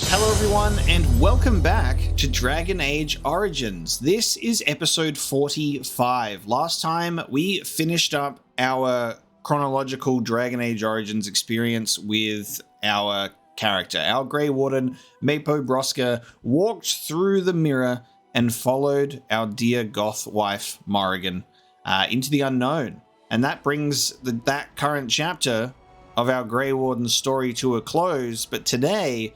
Hello everyone and welcome back to Dragon Age Origins. This is episode 45. Last time we finished up our chronological Dragon Age Origins experience with our character. Our Grey Warden, Mapo Broska, walked through the mirror and followed our dear goth wife, Morrigan, into the unknown. And that brings that current chapter of our Grey Warden story to a close. But today,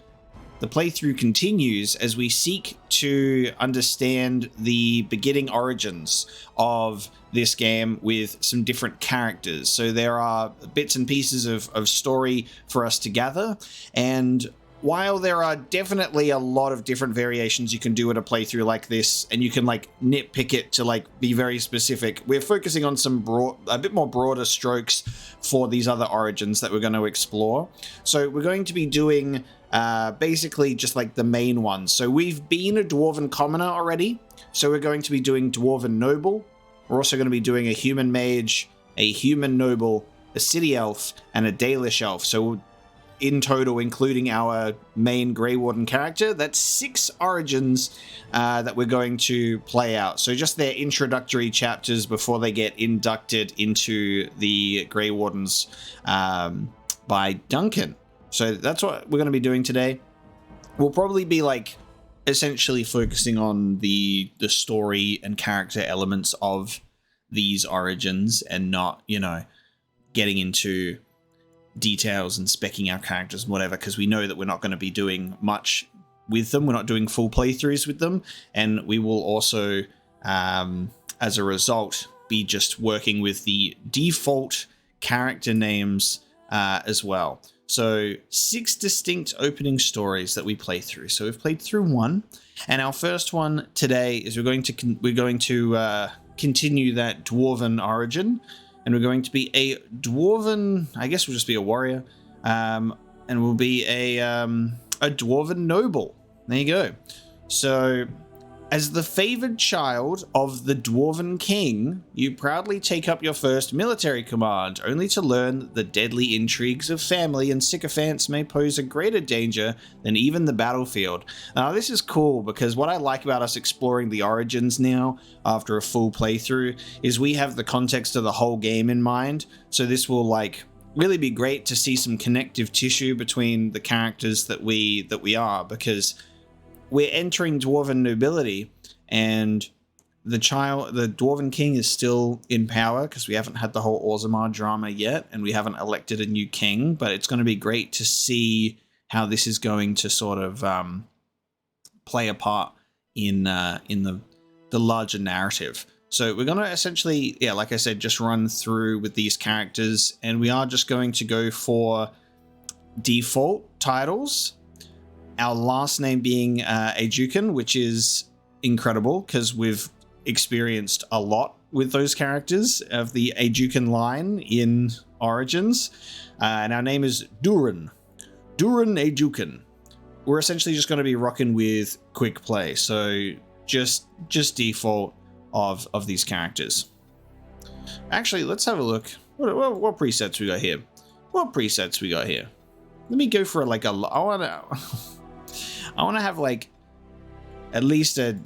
the playthrough continues as we seek to understand the beginning origins of this game with some different characters. So there are bits and pieces of story for us to gather, and while there are definitely a lot of different variations you can do at a playthrough like this, and you can like nitpick it to like be very specific, we're focusing on some a bit more broader strokes for these other origins that we're going to explore. So we're going to be doing basically just like the main ones. So we've been a Dwarven commoner already, so we're going to be doing Dwarven noble. We're also going to be doing a human mage, a human noble, a city elf, and a Dalish elf. So in total, including our main Grey Warden character, that's 6 origins that we're going to play out. So just their introductory chapters before they get inducted into the Grey Wardens by Duncan. So that's what we're going to be doing today. We'll probably be like essentially focusing on the story and character elements of these origins and not, you know, getting into details and specking our characters and whatever, because we know that we're not going to be doing much with them. We're not doing full playthroughs with them, and we will also as a result be just working with the default character names as well. So 6 distinct opening stories that we play through. So we've played through 1, and our first one today is we're going to continue that Dwarven origin. And we're going to be a Dwarven, I guess we'll just be a warrior, and we'll be a Dwarven noble. There you go. So, as the favored child of the Dwarven king, you proudly take up your first military command, only to learn that the deadly intrigues of family and sycophants may pose a greater danger than even the battlefield. Now, this is cool because what I like about us exploring the origins now, after a full playthrough, is we have the context of the whole game in mind. So this will like really be great to see some connective tissue between the characters that we are, because we're entering Dwarven nobility, and the Dwarven king is still in power because we haven't had the whole Orzammar drama yet, and we haven't elected a new king. But it's going to be great to see how this is going to sort of play a part in the larger narrative. So we're going to essentially, yeah, like I said, just run through with these characters, and we are just going to go for default titles. Our last name being Ajukan, which is incredible because we've experienced a lot with those characters of the Ajukan line in Origins. And our name is Durin. Durin Ajukan. We're essentially just going to be rocking with quick play. So just default of these characters. Actually, let's have a look. What presets we got here? What presets we got here? Let me go for like I want to have like at least a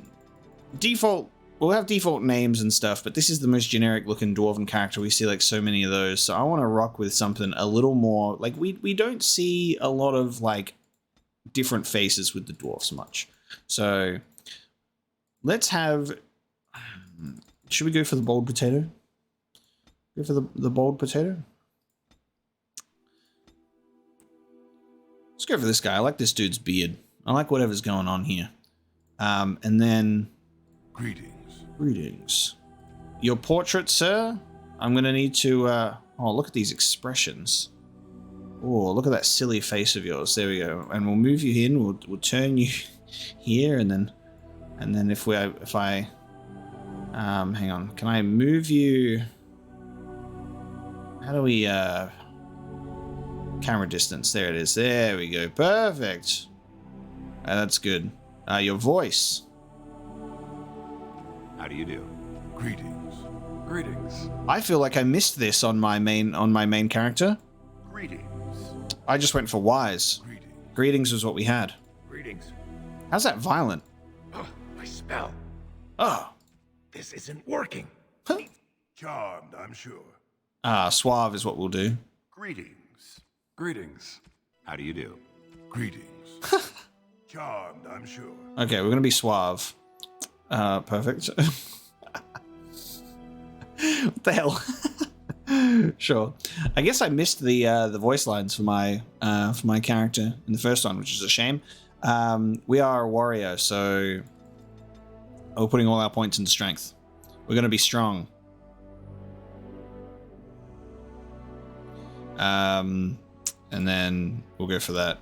default. We'll have default names and stuff, but this is the most generic looking Dwarven character. We see like so many of those. So I want to rock with something a little more like we don't see a lot of like different faces with the dwarfs much. So let's have, should we go for the bold potato? Go for the bold potato? Let's go for this guy. I like this dude's beard. I like whatever's going on here. And then... Greetings. Your portrait, sir? I'm going to need to... oh, look at these expressions. Oh, look at that silly face of yours. There we go. And we'll move you in. We'll turn you here, and then if I hang on. Can I move you? How do we camera distance? There it is. There we go. Perfect. That's good. Your voice. How do you do? Greetings. I feel like I missed this on my main character. Greetings. I just went for wise. Greetings was what we had. Greetings. How's that violent? Oh, my spell. Oh. This isn't working. Huh. Charmed, I'm sure. Suave is what we'll do. Greetings. Greetings. How do you do? Greetings. Charmed, I'm sure. Okay, we're gonna be suave. Perfect. What the hell? Sure. I guess I missed the voice lines for my character in the first one, which is a shame. We are a warrior, so we're putting all our points into strength. We're gonna be strong. And then we'll go for that.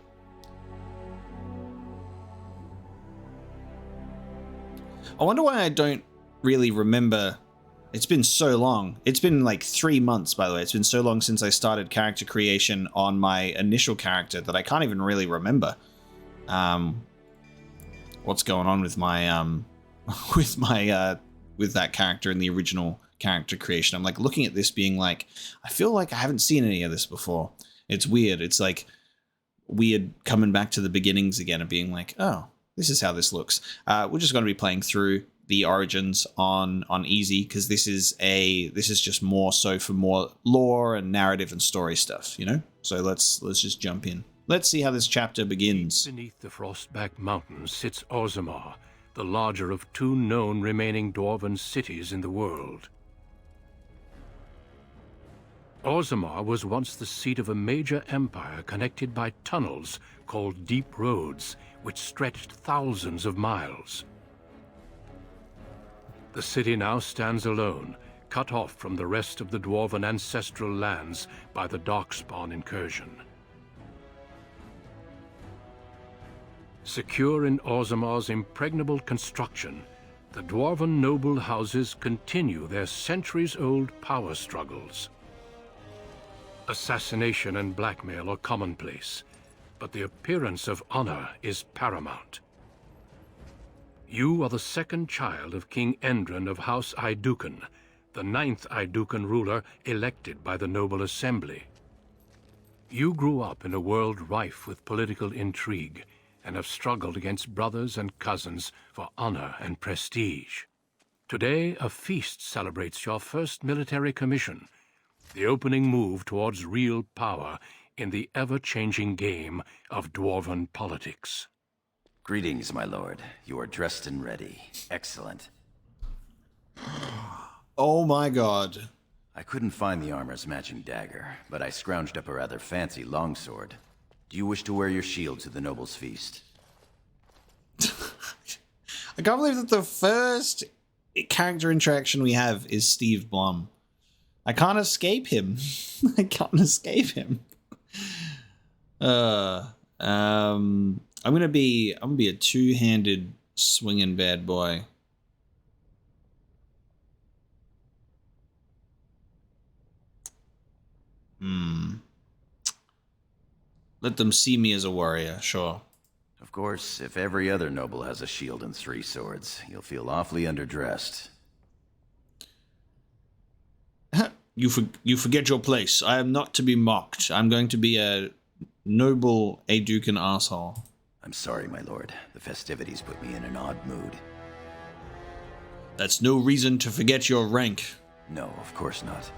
I wonder why I don't really remember. It's been so long. It's been like 3 months, by the way. It's been so long since I started character creation on my initial character that I can't even really remember what's going on with my with that character in the original character creation. I'm like looking at this being like, I feel like I haven't seen any of this before. It's weird. It's like weird coming back to the beginnings again and being like, oh, this is how this looks. We're just going to be playing through the origins on easy because this is just more so for more lore and narrative and story stuff, you know? So let's just jump in. Let's see how this chapter begins. Beneath the Frostback Mountains sits Orzammar, the larger of 2 known remaining Dwarven cities in the world. Orzammar was once the seat of a major empire connected by tunnels called Deep Roads, which stretched thousands of miles. The city now stands alone, cut off from the rest of the Dwarven ancestral lands by the Darkspawn incursion. Secure in Orzammar's impregnable construction, the Dwarven noble houses continue their centuries-old power struggles. Assassination and blackmail are commonplace, but the appearance of honor is paramount. You are the second child of King Endren of House Aiduken, the 9th Aiduken ruler elected by the noble assembly. You grew up in a world rife with political intrigue and have struggled against brothers and cousins for honor and prestige. Today, a feast celebrates your first military commission, the opening move towards real power in the ever-changing game of Dwarven politics. Greetings, my lord. You are dressed and ready. Excellent. Oh my god. I couldn't find the armor's matching dagger, but I scrounged up a rather fancy longsword. Do you wish to wear your shield to the noble's feast? I can't believe that the first character interaction we have is Steve Blum. I can't escape him. I can't escape him. I'm gonna be a two-handed swinging bad boy. Let them see me as a warrior, sure. Of course, if every other noble has a shield and 3 swords, you'll feel awfully underdressed. You forget your place. I am not to be mocked. I'm going to be a noble Aiduken asshole. I'm sorry, my lord. The festivities put me in an odd mood. That's no reason to forget your rank. No, of course not.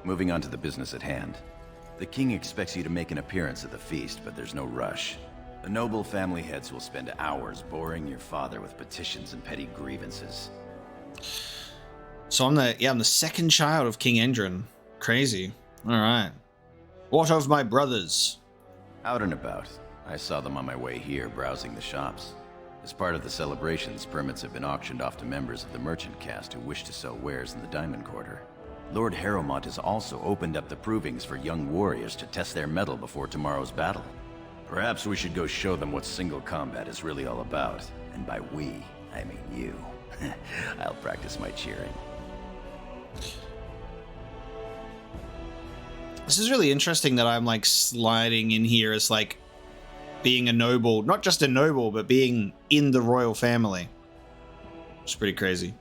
Moving on to the business at hand. The king expects you to make an appearance at the feast, but there's no rush. The noble family heads will spend hours boring your father with petitions and petty grievances. So I'm the second child of King Endren. Crazy. All right. What of my brothers? Out and about. I saw them on my way here, browsing the shops. As part of the celebrations, permits have been auctioned off to members of the merchant caste who wish to sell wares in the Diamond Quarter. Lord Harrowmont has also opened up the provings for young warriors to test their mettle before tomorrow's battle. Perhaps we should go show them what single combat is really all about. And by we, I mean you. I'll practice my cheering. This is really interesting that I'm like sliding in here as like being a noble, not just a noble, but being in the royal family. It's pretty crazy.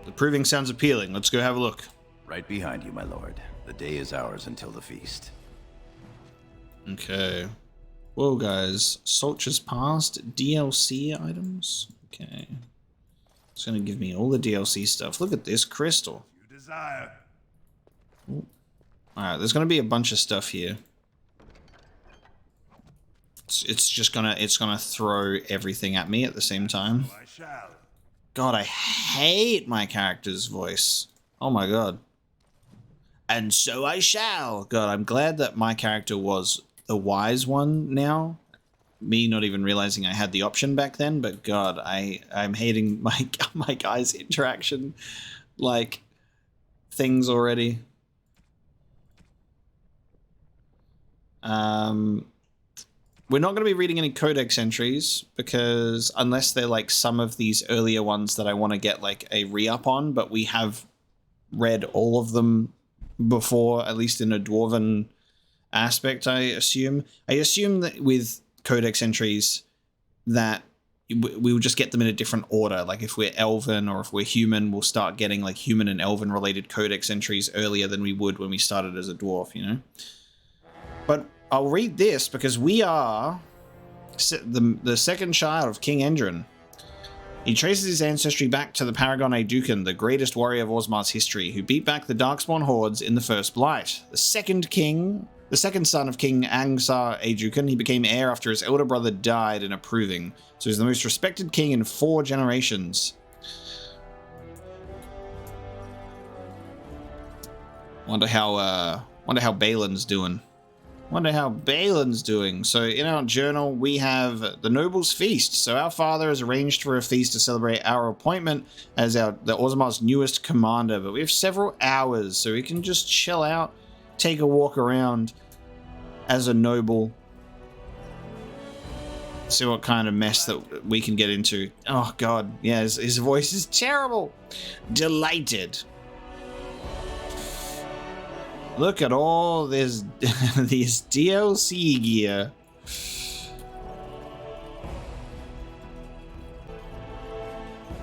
The proving sounds appealing. Let's go have a look. Right behind you, my lord. The day is ours until the feast. Okay. Whoa, guys. Soldiers Past, DLC items. Okay. It's going to give me all the DLC stuff. Look at this crystal. You desire. Alright, there's going to be a bunch of stuff here. It's just gonna throw everything at me at the same time. I shall. God, I hate my character's voice. Oh my god. And so I shall. God, I'm glad that my character was the wise one now. Me not even realizing I had the option back then, but God, I'm hating my guy's interaction like things already. We're not going to be reading any codex entries because unless they're like some of these earlier ones that I want to get like a re-up on, but we have read all of them before, at least in a Dwarven aspect, I assume. I assume that with codex entries that we will just get them in a different order. Like if we're Elven or if we're human, we'll start getting like human and Elven related codex entries earlier than we would when we started as a dwarf, you know? But I'll read this because we are the second child of King Endrin. He traces his ancestry back to the Paragon Aeducan, the greatest warrior of Orzammar's history, who beat back the Darkspawn hordes in the First Blight. The second son of King Angsar Aeducan, he became heir after his elder brother died in a proving, so he's the most respected king in 4 generations. Wonder how Balin's doing. So in our journal, we have the Noble's Feast. So our father has arranged for a feast to celebrate our appointment as the Orzammar's newest commander. But we have several hours, so we can just chill out, take a walk around as a noble. See what kind of mess that we can get into. Oh, God. Yeah, his voice is terrible. Delighted. Look at all this these DLC gear.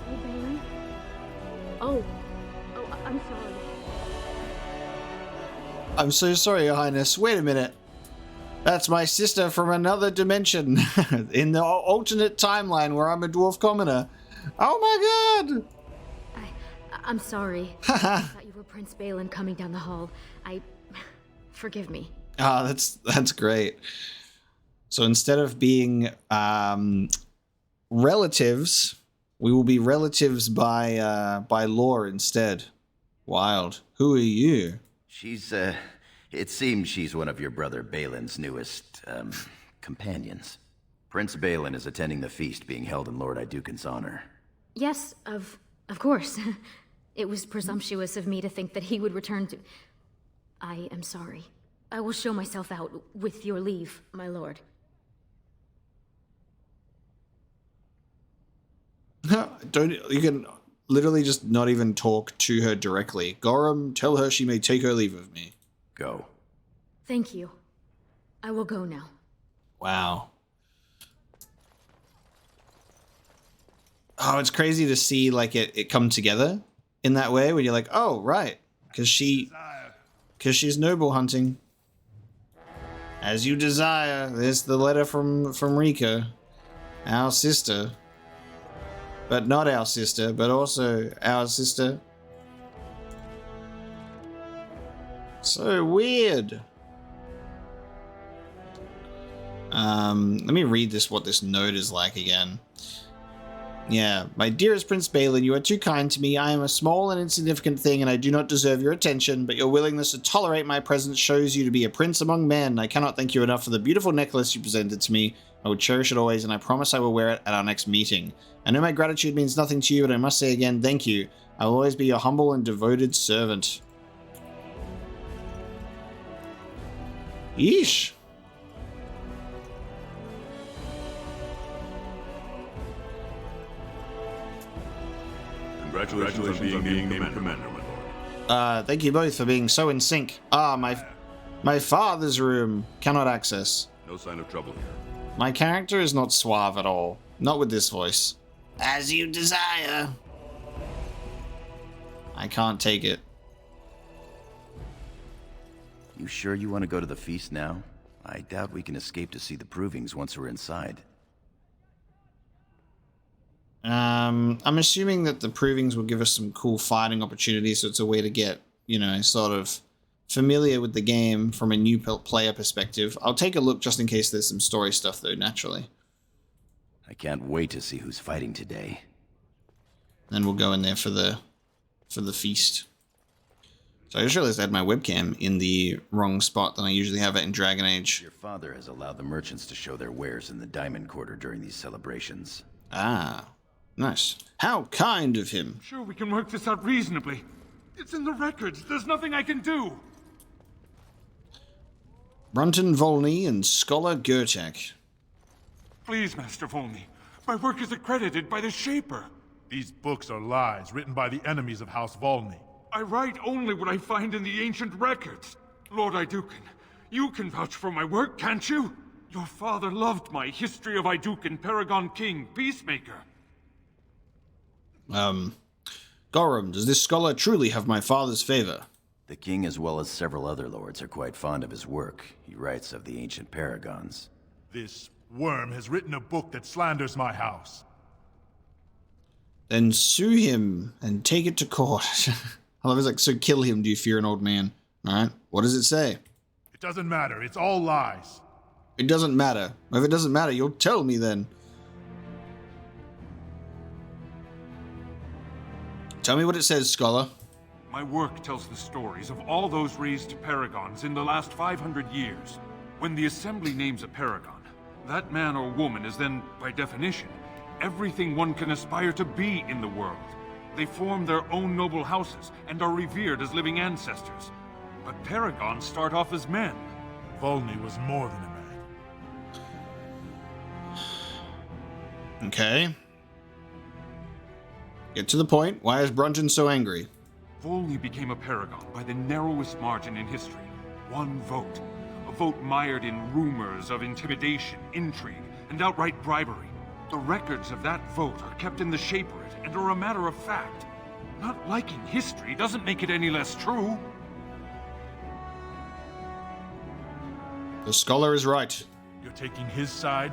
Hey, Balin. Oh, I'm sorry. I'm so sorry, Your Highness. Wait a minute. That's my sister from another dimension. In the alternate timeline where I'm a dwarf commoner. Oh my god! I'm sorry. I thought you were Prince Balin coming down the hall. Forgive me. Ah, that's great. So instead of being relatives, we will be relatives by law instead. Wild. Who are you? She's, it seems she's one of your brother Balin's newest, companions. Prince Balin is attending the feast being held in Lord Aeducan's honor. Yes, of course. It was presumptuous of me to think that he would return to... I am sorry. I will show myself out with your leave, my lord. You can literally just not even talk to her directly. Gorham, tell her she may take her leave of me. Go. Thank you. I will go now. Wow. Oh, it's crazy to see like it come together in that way when you're like, oh, right. Because she's noble hunting. As you desire. There's the letter from Rika. Our sister. But not our sister, but also our sister. So weird. Let me read what this note is like again. Yeah, my dearest Prince Balin, you are too kind to me. I am a small and insignificant thing, and I do not deserve your attention, but your willingness to tolerate my presence shows you to be a prince among men. I cannot thank you enough for the beautiful necklace you presented to me. I will cherish it always, and I promise I will wear it at our next meeting. I know my gratitude means nothing to you, but I must say again, thank you. I will always be your humble and devoted servant. Yeesh. Congratulations on being named commander, my lord. Thank you both for being so in sync. My father's room. Cannot access. No sign of trouble here. My character is not suave at all. Not with this voice. As you desire. I can't take it. You sure you want to go to the feast now? I doubt we can escape to see the provings once we're inside. I'm assuming that the provings will give us some cool fighting opportunities, so it's a way to get, you know, sort of familiar with the game from a new player perspective. I'll take a look just in case there's some story stuff, though, naturally. I can't wait to see who's fighting today. Then we'll go in there for the feast. So I just realized I had my webcam in the wrong spot than I usually have it in Dragon Age. Your father has allowed the merchants to show their wares in the Diamond Quarter during these celebrations. Ah, nice. How kind of him. Sure, we can work this out reasonably. It's in the records. There's nothing I can do. Brunton Volney and Scholar Gertek. Please, Master Volney. My work is accredited by the Shaper. These books are lies written by the enemies of House Volney. I write only what I find in the ancient records. Lord Iduken, you can vouch for my work, can't you? Your father loved my History of Iduken, Paragon King, Peacemaker. Gorum, does this scholar truly have my father's favor? The king, as well as several other lords, are quite fond of his work. He writes of the ancient paragons. This worm has written a book that slanders my house. Then sue him and take it to court. I love it's like, so kill him, do you fear an old man? Alright, what does it say? It doesn't matter, it's all lies. It doesn't matter. If it doesn't matter, you'll tell me then. Tell me what it says, scholar. My work tells the stories of all those raised paragons in the last 500 years. When the Assembly names a paragon, that man or woman is then, by definition, everything one can aspire to be in the world. They form their own noble houses and are revered as living ancestors. But paragons start off as men. Volney was more than a man. Okay. Get to the point. Why is Brunton so angry? Volney became a paragon by the narrowest margin in history. One vote. A vote mired in rumors of intimidation, intrigue, and outright bribery. The records of that vote are kept in the Shaperate and are a matter of fact. Not liking history doesn't make it any less true. The scholar is right. You're taking his side?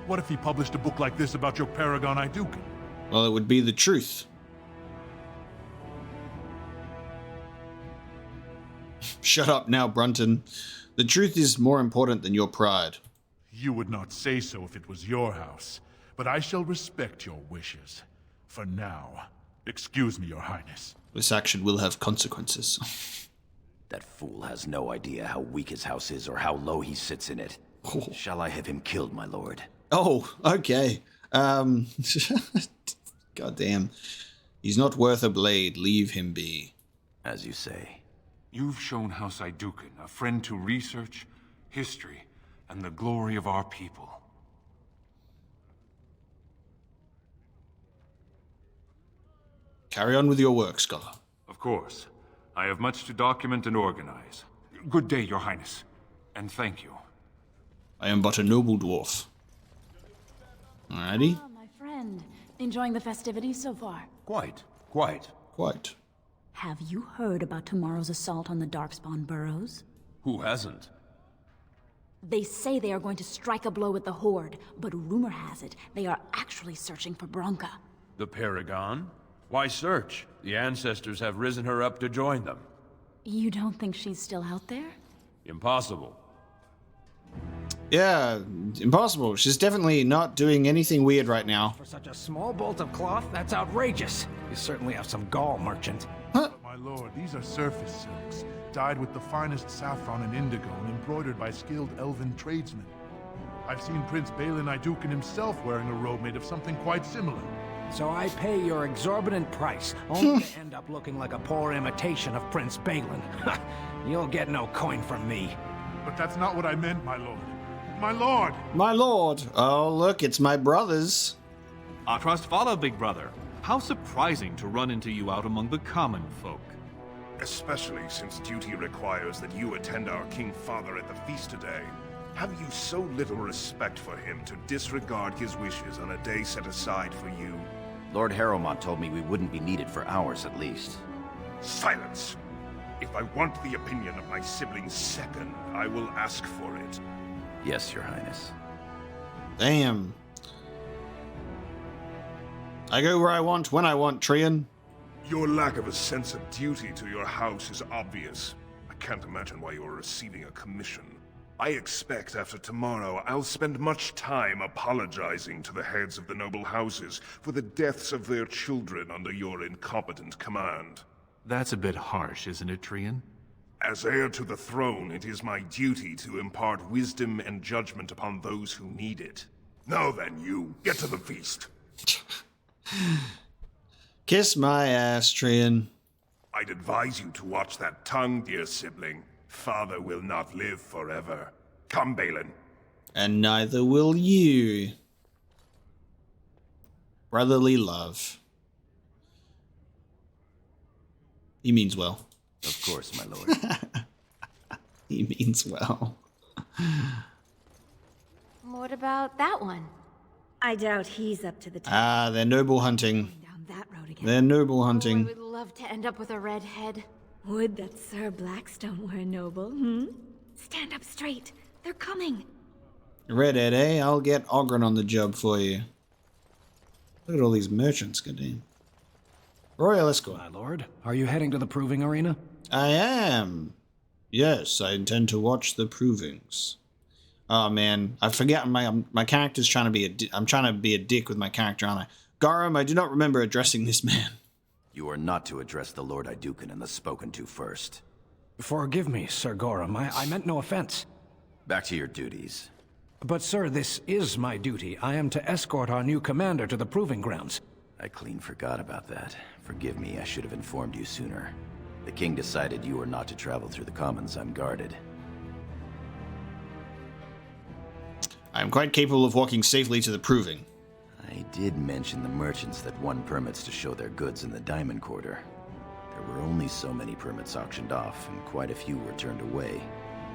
What if he published a book like this about your paragon Iduken? Well, it would be the truth. Shut up now, Brunton. The truth is more important than your pride. You would not say so if it was your house, but I shall respect your wishes. For now, excuse me, your highness. This action will have consequences. That fool has no idea how weak his house is or how low he sits in it. Oh. Shall I have him killed, my lord? Oh, okay. God damn. He's not worth a blade. Leave him be. As you say. You've shown House Iduken a friend to research, history, and the glory of our people. Carry on with your work, scholar. Of course. I have much to document and organize. Good day, Your Highness. And thank you. I am but a noble dwarf. Alrighty. Ah, my friend. Enjoying the festivities so far? Quite. Quite. Have you heard about tomorrow's assault on the Darkspawn burrows? Who hasn't? They say they are going to strike a blow at the Horde, but rumor has it they are actually searching for Bronca. The Paragon? Why search? The ancestors have risen her up to join them. You don't think she's still out there? Impossible. Yeah, impossible. She's definitely not doing anything weird right now. For such a small bolt of cloth, that's outrageous. You certainly have some gall, merchant. My lord, these are surface silks, dyed with the finest saffron and indigo and embroidered by skilled elven tradesmen. I've seen Prince Balin Iduken himself wearing a robe made of something quite similar. So I pay your exorbitant price, only to end up looking like a poor imitation of Prince Balin. You'll get no coin from me. But that's not what I meant, my lord. My lord! My lord. Oh, look, it's my brothers. Our trust follow, big brother. How surprising to run into you out among the common folk. Especially since duty requires that you attend our King Father at the feast today. Have you so little respect for him to disregard his wishes on a day set aside for you? Lord Harrowmont told me we wouldn't be needed for hours at least. Silence! If I want the opinion of my sibling's second, I will ask for it. Yes, Your Highness. Damn. I go where I want, when I want, Trian. Your lack of a sense of duty to your house is obvious. I can't imagine why you are receiving a commission. I expect after tomorrow I'll spend much time apologizing to the heads of the noble houses for the deaths of their children under your incompetent command. That's a bit harsh, isn't it, Trian? As heir to the throne, it is my duty to impart wisdom and judgment upon those who need it. Now then, you, get to the feast. Kiss my ass, Trian. I'd advise you to watch that tongue, dear sibling. Father will not live forever. Come, Balin. And neither will you. Brotherly love. He means well. Of course, my lord. He means well. What about that one? I doubt he's up to the task. Ah, they're noble hunting. Down that road again. They're noble Oh, I hunting. would love to end up with a red head. Would that Sir Blackstone were a noble, hmm? Stand up straight. They're coming. Redhead, eh? I'll get Ogren on the job for you. Look at all these merchants, goddamn. Royal escort. My lord, are you heading to the proving arena? I am. Yes, I intend to watch the provings. Oh man, I forget my character's trying to be I'm trying to be a dick with my character, aren't I? Garum, I do not remember addressing this man. You are not to address the Lord Idukan and the spoken to first. Forgive me, Sir Gorum. I meant no offense. Back to your duties. But sir, this is my duty. I am to escort our new commander to the proving grounds. I clean forgot about that. Forgive me, I should have informed you sooner. The king decided you were not to travel through the commons unguarded. I am quite capable of walking safely to the proving. I did mention the merchants that won permits to show their goods in the Diamond Quarter. There were only so many permits auctioned off, and quite a few were turned away.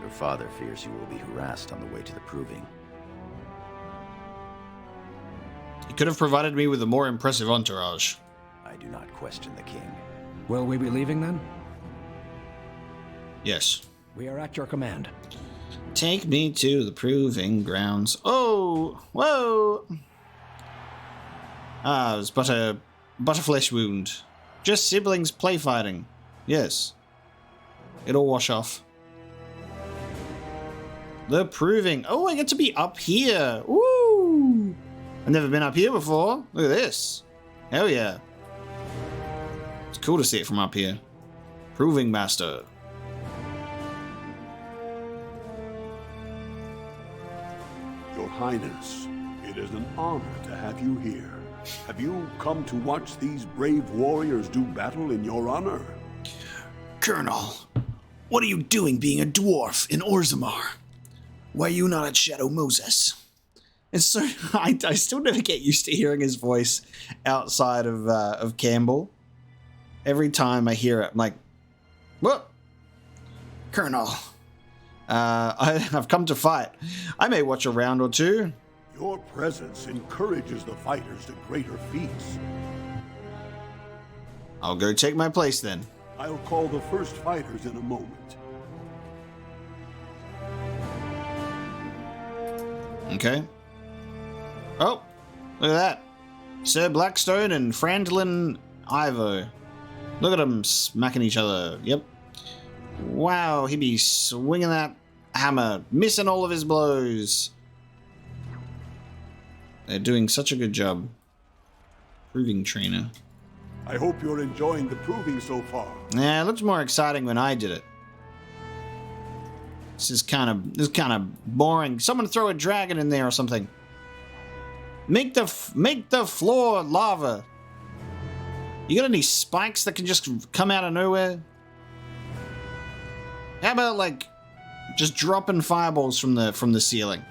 Your father fears you will be harassed on the way to the proving. He could have provided me with a more impressive entourage. I do not question the king. Will we be leaving then? Yes. We are at your command. Take me to the proving grounds. Oh! Whoa! Ah, it was but a flesh wound. Just siblings play fighting. Yes. It'll wash off. The proving. Oh, I get to be up here. Woo! I've never been up here before. Look at this. Hell yeah. It's cool to see it from up here. Proving master. Your Highness, it is an honor to have you here. Have you come to watch these brave warriors do battle in your honor? Colonel, what are you doing being a dwarf in Orzammar? Why are you not at Shadow Moses? It's so I still never get used to hearing his voice outside of Campbell. Every time I hear it, I'm like, what? Colonel, I've come to fight. I may watch a round or two. Your presence encourages the fighters to greater feats. I'll go take my place then. I'll call the first fighters in a moment. Okay. Oh, look at that. Sir Blackstone and Frandlin Ivo. Look at them smacking each other. Yep. Wow, he be swinging that hammer, missing all of his blows. They're doing such a good job. Proving trainer. I hope you're enjoying the proving so far. Yeah, it looks more exciting when I did it. This is kind of boring. Someone throw a dragon in there or something. Make the floor lava. You got any spikes that can just come out of nowhere? How about like just dropping fireballs from the ceiling?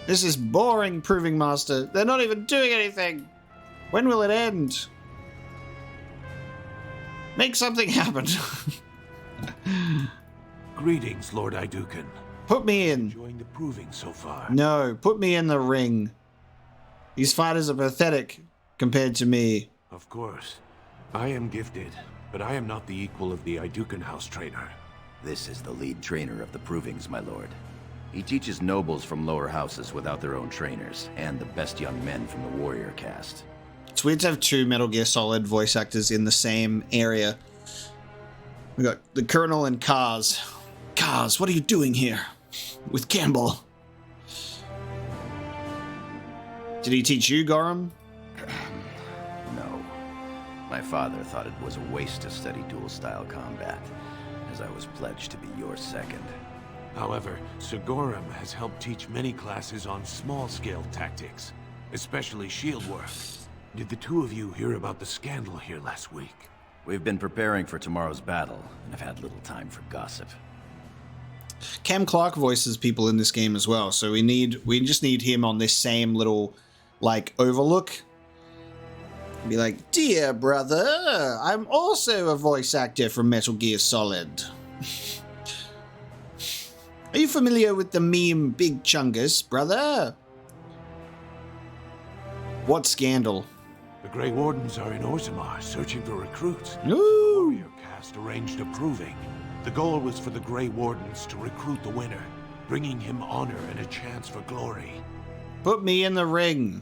This is boring, Proving Master. They're not even doing anything. When will it end? Make something happen. Greetings, Lord Idukan. Put me in. Enjoying the proving so far. No, put me in the ring. These fighters are pathetic compared to me. Of course. I am gifted. but I am not the equal of the Idukan House trainer. This is the lead trainer of the Provings, my lord. He teaches nobles from lower houses without their own trainers, and the best young men from the warrior caste. It's weird to have two Metal Gear Solid voice actors in the same area. We got the Colonel and Kaz. Kaz, what are you doing here? With Campbell. Did he teach you, Gorham? No. My father thought it was a waste to study dual-style combat, as I was pledged to be your second. However, Sir Gorham has helped teach many classes on small-scale tactics, especially shield work. Did the two of you hear about the scandal here last week? We've been preparing for tomorrow's battle, and have had little time for gossip. Cam Clark voices people in this game as well, so we just need him on this same little, like, overlook. Be like, dear brother, I'm also a voice actor from Metal Gear Solid. Are you familiar with the meme Big Chungus, brother? What scandal? The Grey Wardens are in Orzammar, searching for recruits. Ooh. The warrior caste arranged a proving. The goal was for the Grey Wardens to recruit the winner, bringing him honor and a chance for glory. Put me in the ring.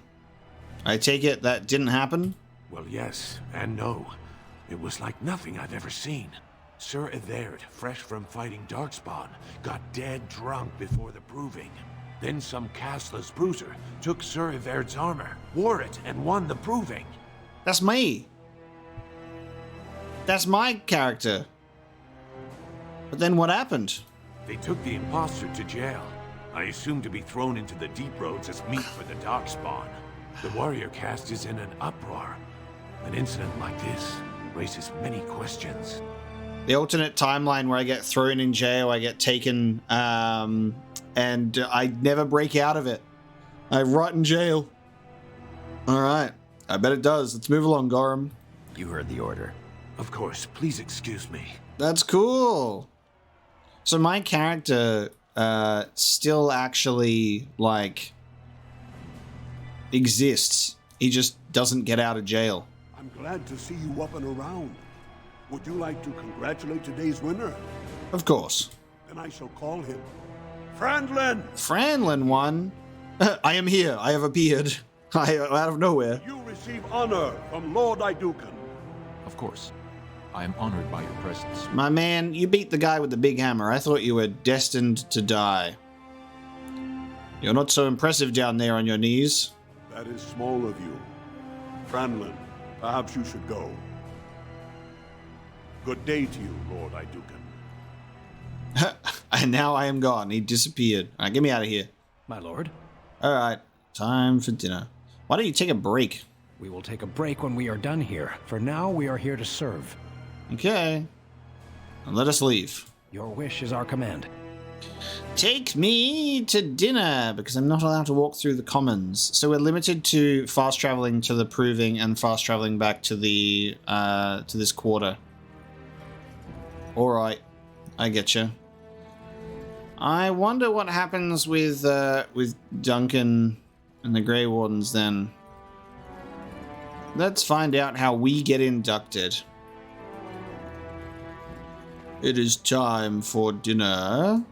I take it that didn't happen? Well, yes and no. It was like nothing I've ever seen. Sir Everd, fresh from fighting Darkspawn, got dead drunk before the proving. Then some casteless bruiser took Sir Everd's armor, wore it, and won the proving. That's me. That's my character. But then what happened? They took the imposter to jail. I assume to be thrown into the deep roads as meat for the Darkspawn. The warrior caste is in an uproar. An incident like this raises many questions. The alternate timeline where I get thrown in jail, I get taken, and I never break out of it. I rot in jail. Alright, I bet it does. Let's move along, Gorham. You heard the order. Of course, please excuse me. That's cool. So my character still actually, like, exists. He just doesn't get out of jail. I'm glad to see you up and around. Would you like to congratulate today's winner? Of course. Then I shall call him Franlin! Franlin won. I am here. I have appeared. Out of nowhere. You receive honor from Lord Idukan. Of course. I am honored by your presence. My man, you beat the guy with the big hammer. I thought you were destined to die. You're not so impressive down there on your knees. That is small of you. Franlin, perhaps you should go. Good day to you, Lord Idukan. And now I am gone. He disappeared. All right, get me out of here. My lord. All right, time for dinner. Why don't you take a break? We will take a break when we are done here. For now, we are here to serve. Okay. And let us leave. Your wish is our command. Take me to dinner, because I'm not allowed to walk through the commons. So we're limited to fast traveling to the proving and fast traveling back to the to this quarter. All right, I get you. I wonder what happens with Duncan and the Grey Wardens then. Let's find out how we get inducted. It is time for dinner.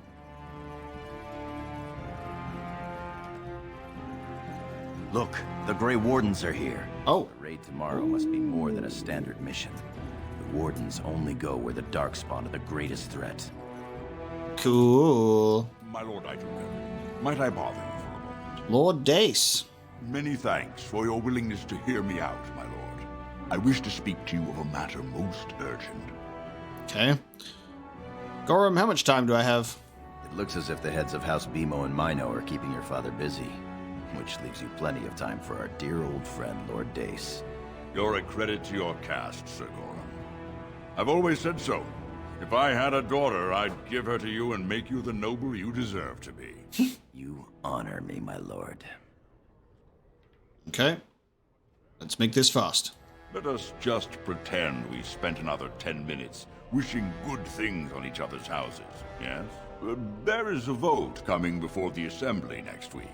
Look, the Grey Wardens are here. Oh. The raid tomorrow must be more than a standard mission. The Wardens only go where the Darkspawn are the greatest threat. Cool. My Lord Idukan, might I bother you for a moment? Lord Dace. Many thanks for your willingness to hear me out, my lord. I wish to speak to you of a matter most urgent. Okay. Gorham, how much time do I have? It looks as if the heads of House Bimo and Mino are keeping your father busy, which leaves you plenty of time for our dear old friend, Lord Dace. You're a credit to your caste, Sir Gorham. I've always said so. If I had a daughter, I'd give her to you and make you the noble you deserve to be. You honor me, my lord. Okay. Let's make this fast. Let us just pretend we spent another 10 minutes wishing good things on each other's houses, yes? There is a vote coming before the Assembly next week.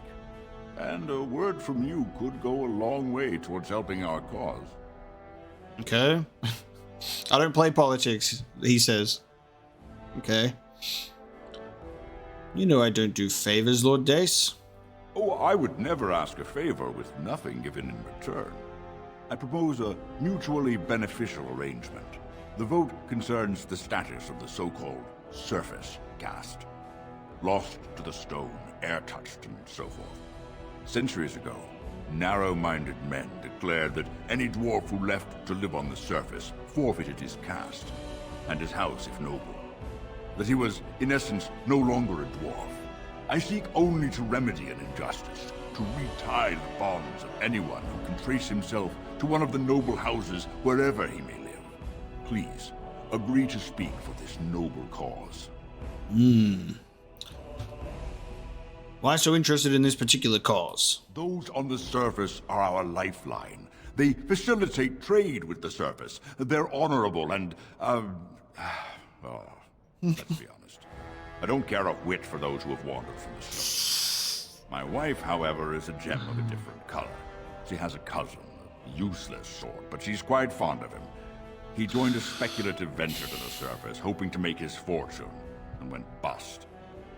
And a word from you could go a long way towards helping our cause. Okay. I don't play politics, he says. Okay. You know I don't do favors, Lord Dace. Oh, I would never ask a favor with nothing given in return. I propose a mutually beneficial arrangement. The vote concerns the status of the so-called surface caste. Lost to the stone, air-touched, and so forth. Centuries ago, narrow-minded men declared that any dwarf who left to live on the surface forfeited his caste, and his house if noble. That he was, in essence, no longer a dwarf. I seek only to remedy an injustice, to retie the bonds of anyone who can trace himself to one of the noble houses wherever he may live. Please, agree to speak for this noble cause. Why so interested in this particular cause? Those on the surface are our lifeline. They facilitate trade with the surface. They're honorable and, well, let's be honest. I don't care a whit for those who have wandered from the stone. My wife, however, is a gem of a different color. She has a cousin, a useless sort, but she's quite fond of him. He joined a speculative venture to the surface, hoping to make his fortune, and went bust.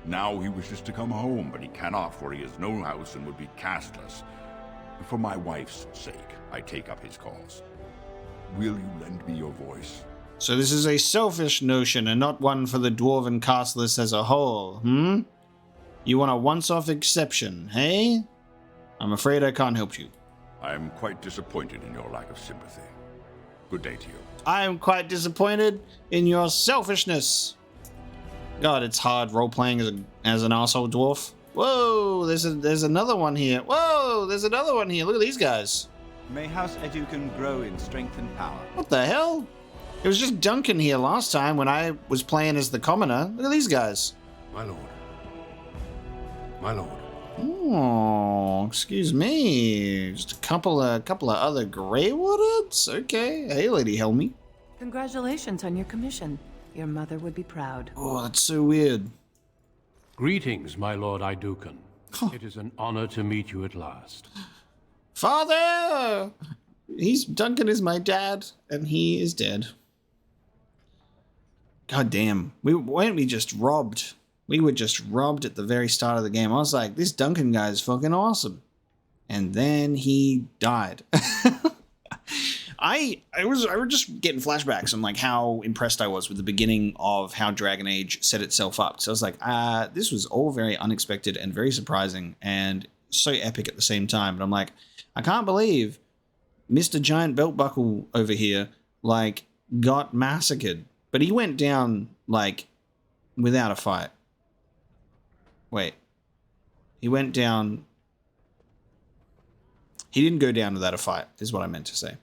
Now he wishes to come home, but he cannot, for he has no house and would be casteless. For my wife's sake, I take up his cause. Will you lend me your voice? So this is a selfish notion and not one for the Dwarven casteless as a whole, You want a once-off exception, hey? I'm afraid I can't help you. I am quite disappointed in your lack of sympathy. Good day to you. I am quite disappointed in your selfishness. God, it's hard role-playing as an asshole dwarf. Whoa, there's another one here. Whoa, there's another one here. Look at these guys. May House Educan grow in strength and power. What the hell? It was just Duncan here last time when I was playing as the commoner. Look at these guys. My lord. My lord. Oh, excuse me. Just a couple of other Grey Wardens? Okay. Hey, Lady Helmy. Congratulations on your commission. Your mother would be proud. Oh, that's so weird. Greetings, my lord Idukan. It is an honor to meet you at last. Father! Duncan is my dad, and he is dead. God damn. Weren't we just robbed? We were just robbed at the very start of the game. I was like, this Duncan guy is fucking awesome. And then he died. I was just getting flashbacks on like how impressed I was with the beginning of how Dragon Age set itself up. So I was like, this was all very unexpected and very surprising and so epic at the same time. But I'm like, I can't believe Mr. Giant Belt Buckle over here like got massacred. But he went down like without a fight. Wait. He went down. He didn't go down without a fight, is what I meant to say.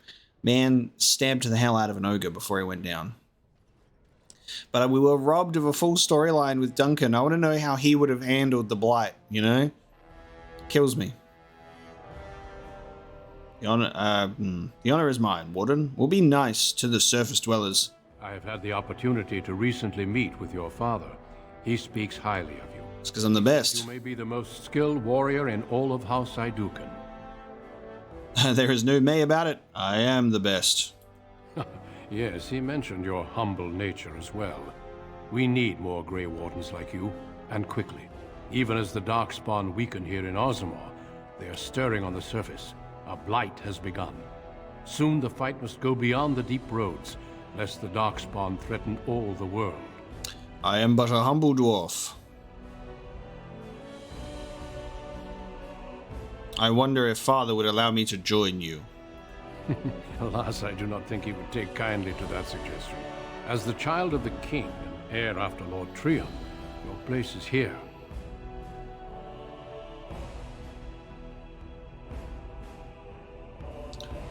Man stabbed the hell out of an ogre before he went down. But we were robbed of a full storyline with Duncan. I want to know how he would have handled the blight, you know? Kills me. The honor is mine, Warden. We'll be nice to the surface dwellers. I have had the opportunity to recently meet with your father. He speaks highly of you. It's because I'm the best. You may be the most skilled warrior in all of House Idukan. There is no may about it. I am the best. Yes, he mentioned your humble nature as well. We need more Grey Wardens like you, and quickly. Even as the Darkspawn weaken here in Orzammar, they are stirring on the surface. A blight has begun. Soon the fight must go beyond the deep roads, lest the Darkspawn threaten all the world. I am but a humble dwarf. I wonder if Father would allow me to join you. Alas, I do not think he would take kindly to that suggestion. As the child of the king, and heir after Lord Trion, your place is here.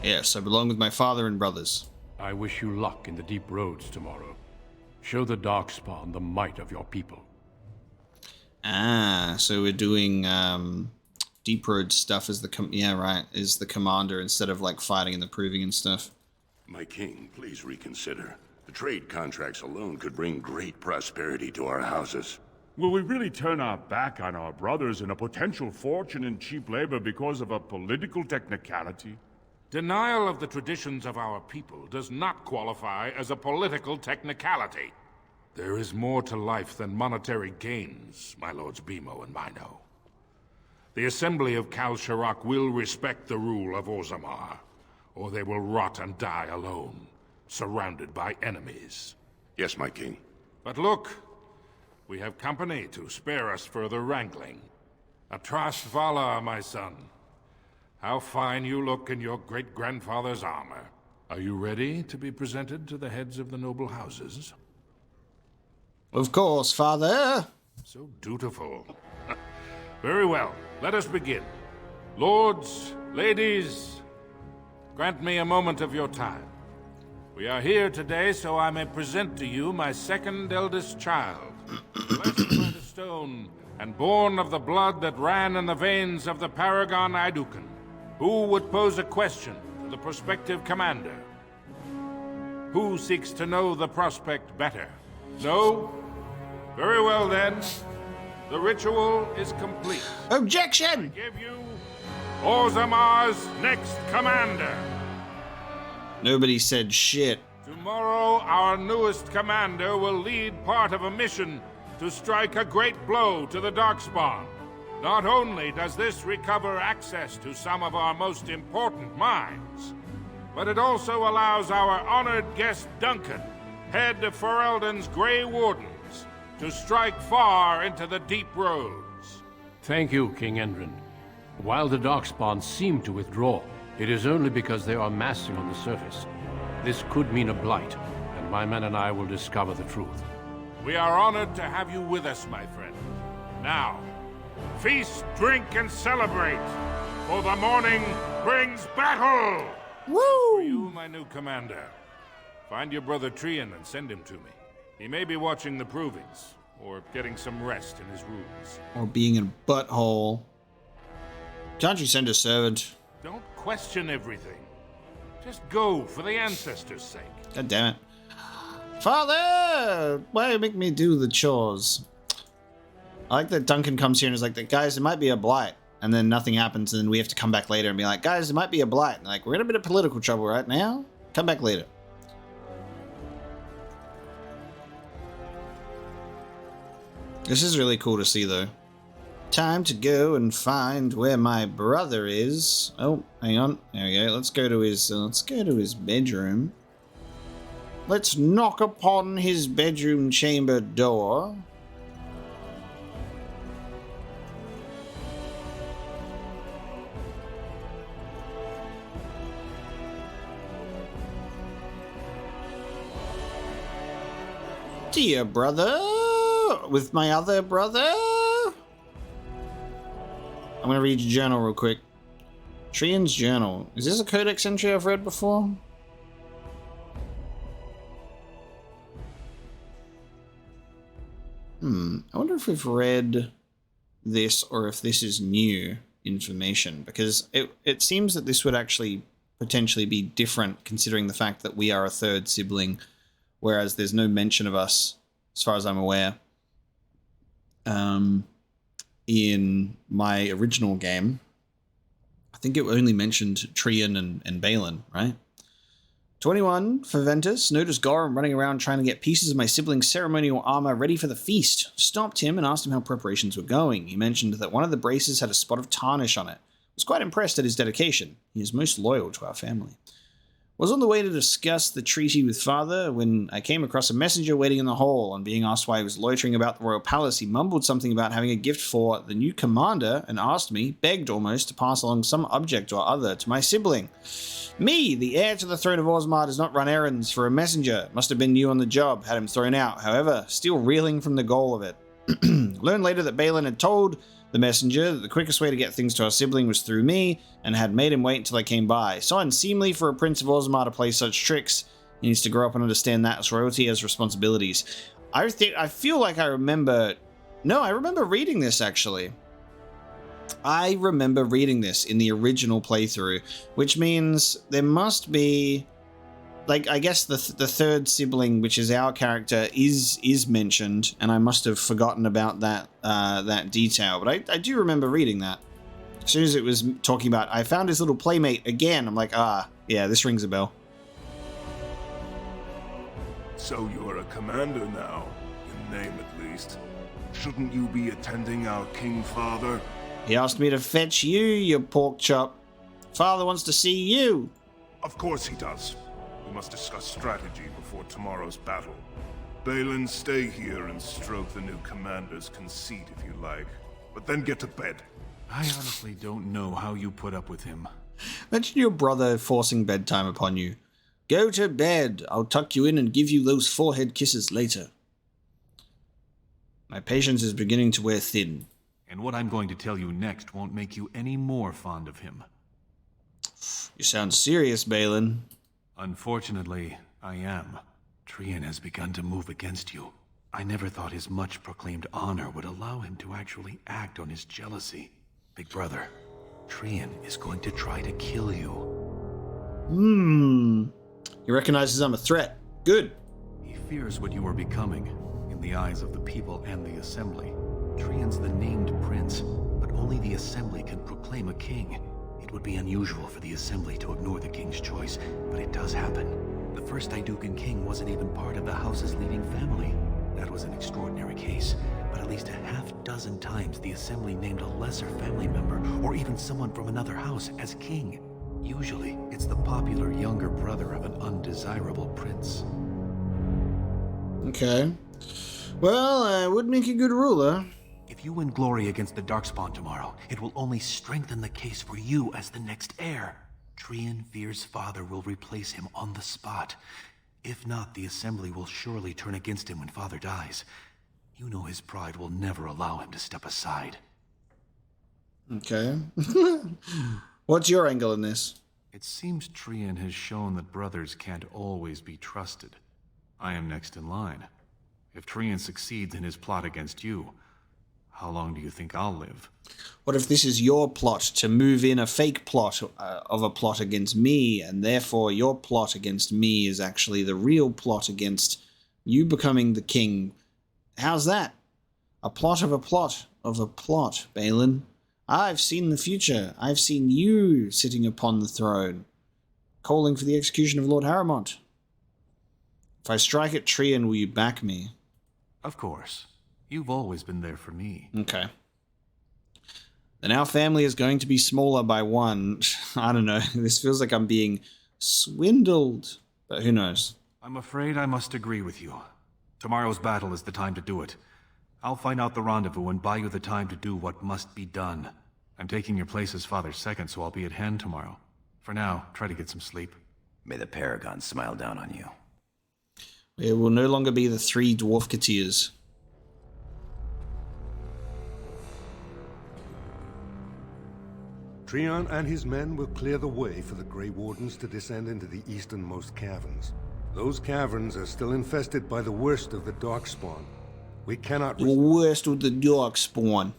Yes, I belong with my father and brothers. I wish you luck in the deep roads tomorrow. Show the Darkspawn the might of your people. Ah, so we're doing deep road stuff as is the commander instead of like fighting and the proving and stuff. My king, please reconsider. The trade contracts alone could bring great prosperity to our houses. Will we really turn our back on our brothers and a potential fortune in cheap labor because of a political technicality? Denial of the traditions of our people does not qualify as a political technicality. There is more to life than monetary gains, my lords Bimo and Mino. The Assembly of Kal Shirak will respect the rule of Orzammar, or they will rot and die alone, surrounded by enemies. Yes, my king. But look, we have company to spare us further wrangling. Atrash Vala, my son. How fine you look in your great-grandfather's armor. Are you ready to be presented to the heads of the noble houses? Of course, father. So dutiful. Very well, let us begin. Lords, ladies, grant me a moment of your time. We are here today so I may present to you my second eldest child, blessed by the stone and born of the blood that ran in the veins of the Paragon Idukan, who would pose a question to the prospective commander. Who seeks to know the prospect better? No? Very well then. The ritual is complete. Objection! I give you Orzammar's next commander. Nobody said shit. Tomorrow, our newest commander will lead part of a mission to strike a great blow to the Darkspawn. Not only does this recover access to some of our most important mines, but it also allows our honored guest Duncan, head of Ferelden's Grey Wardens, to strike far into the deep roads. Thank you, King Endrin. While the Darkspawn seem to withdraw, it is only because they are massing on the surface. This could mean a blight, and my men and I will discover the truth. We are honored to have you with us, my friend. Now, feast, drink, and celebrate, for the morning brings battle! Woo! For you, my new commander. Find your brother Trian and send him to me. He may be watching the provings, or getting some rest in his rooms. Or being in a butthole. Can't you send a servant? Don't question everything. Just go for the ancestors' sake. God damn it. Father! Why make me do the chores? I like that Duncan comes here and is like, guys, there might be a blight. And then nothing happens, and then we have to come back later and be like, guys, there might be a blight. And like, we're in a bit of political trouble right now. Come back later. This is really cool to see, though. Time to go and find where my brother is. Oh, hang on. There we go. Let's go to his bedroom. Let's knock upon his bedroom chamber door. Dear brother, with my other brother. I'm gonna read your journal real quick. Trian's journal. Is this a codex entry I've read before? I wonder if we've read this or if this is new information, because it seems that this would actually potentially be different considering the fact that we are a third sibling, whereas there's no mention of us, as far as I'm aware, in my original game. I think it only mentioned Trian and Balin, right? 21, Faventus noticed Gorum running around trying to get pieces of my sibling's ceremonial armor ready for the feast. Stopped him and asked him how preparations were going. He mentioned that one of the braces had a spot of tarnish on it. Was quite impressed at his dedication. He is most loyal to our family. Was on the way to discuss the treaty with father when I came across a messenger waiting in the hall. On being asked why he was loitering about the royal palace, he mumbled something about having a gift for the new commander and asked me, begged almost, to pass along some object or other to my sibling. Me, the heir to the throne of Orzammar, does not run errands for a messenger. Must have been new on the job, had him thrown out. However, still reeling from the goal of it. Learned later that Balin had told the messenger that the quickest way to get things to our sibling was through me, and had made him wait until I came by. So unseemly for a prince of Orzammar to play such tricks. He needs to grow up and understand that as royalty has responsibilities. I feel like I remember... No, I remember reading this, actually. I remember reading this in the original playthrough, which means there must be... Like, I guess the third sibling, which is our character, is mentioned, and I must have forgotten about that that detail. But I do remember reading that. As soon as it was talking about, I found his little playmate again, I'm like, yeah, this rings a bell. So you're a commander now, in name at least. Shouldn't you be attending our king father? He asked me to fetch you, you pork chop. Father wants to see you. Of course he does. We must discuss strategy before tomorrow's battle. Balin, stay here and stroke the new commander's conceit if you like. But then get to bed. I honestly don't know how you put up with him. Imagine your brother forcing bedtime upon you. Go to bed. I'll tuck you in and give you those forehead kisses later. My patience is beginning to wear thin. And what I'm going to tell you next won't make you any more fond of him. You sound serious, Balin. Unfortunately, I am. Trian has begun to move against you. I never thought his much-proclaimed honor would allow him to actually act on his jealousy. Big brother, Trian is going to try to kill you. He recognizes I'm a threat. Good. He fears what you are becoming, in the eyes of the people and the Assembly. Trian's the named prince, but only the Assembly can proclaim a king. It would be unusual for the Assembly to ignore the king's choice, but it does happen. The first Idukan king wasn't even part of the house's leading family. That was an extraordinary case, but at least a half-dozen times the Assembly named a lesser family member, or even someone from another house, as king. Usually, it's the popular younger brother of an undesirable prince. Okay. Well, I would make a good ruler. If you win glory against the Darkspawn tomorrow, it will only strengthen the case for you as the next heir. Trian fears father will replace him on the spot. If not, the Assembly will surely turn against him when father dies. You know his pride will never allow him to step aside. Okay. What's your angle in this? It seems Trian has shown that brothers can't always be trusted. I am next in line. If Trian succeeds in his plot against you, how long do you think I'll live? What if this is your plot to move in a fake plot of a plot against me, and therefore your plot against me is actually the real plot against you becoming the king? How's that? A plot of a plot of a plot, Balin. I've seen the future. I've seen you sitting upon the throne, calling for the execution of Lord Harrowmont. If I strike at Trian, will you back me? Of course. You've always been there for me. Okay. Then our family is going to be smaller by one. I don't know. This feels like I'm being swindled. But who knows? I'm afraid I must agree with you. Tomorrow's battle is the time to do it. I'll find out the rendezvous and buy you the time to do what must be done. I'm taking your place as father's second, so I'll be at hand tomorrow. For now, try to get some sleep. May the Paragon smile down on you. It will no longer be the 3 dwarfketeers. Trian and his men will clear the way for the Grey Wardens to descend into the easternmost caverns. Those caverns are still infested by the worst of the Darkspawn. We cannot... The worst of the Darkspawn.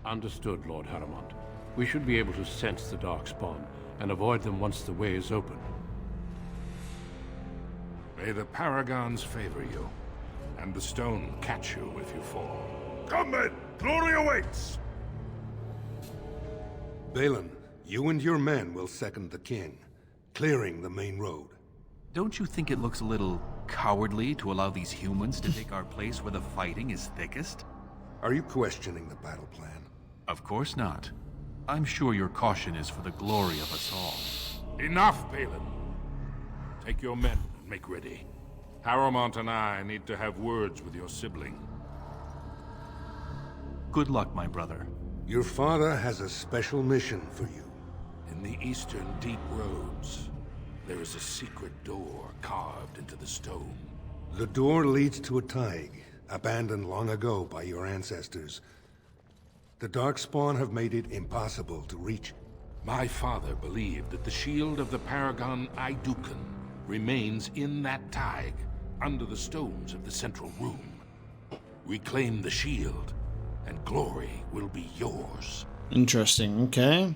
Understood, Lord Harrowmont. We should be able to sense the Darkspawn and avoid them once the way is open. May the Paragons favor you, and the stone catch you if you fall. Come men! Glory awaits! Balin, you and your men will second the king, clearing the main road. Don't you think it looks a little cowardly to allow these humans to take our place where the fighting is thickest? Are you questioning the battle plan? Of course not. I'm sure your caution is for the glory of us all. Enough, Balin. Take your men and make ready. Harrowmont and I need to have words with your sibling. Good luck, my brother. Your father has a special mission for you. In the eastern deep roads, there is a secret door carved into the stone. The door leads to a taig, abandoned long ago by your ancestors. The Darkspawn have made it impossible to reach. My father believed that the shield of the Paragon Idukan remains in that taig, under the stones of the central room. Reclaim the shield, and glory will be yours. Interesting, okay.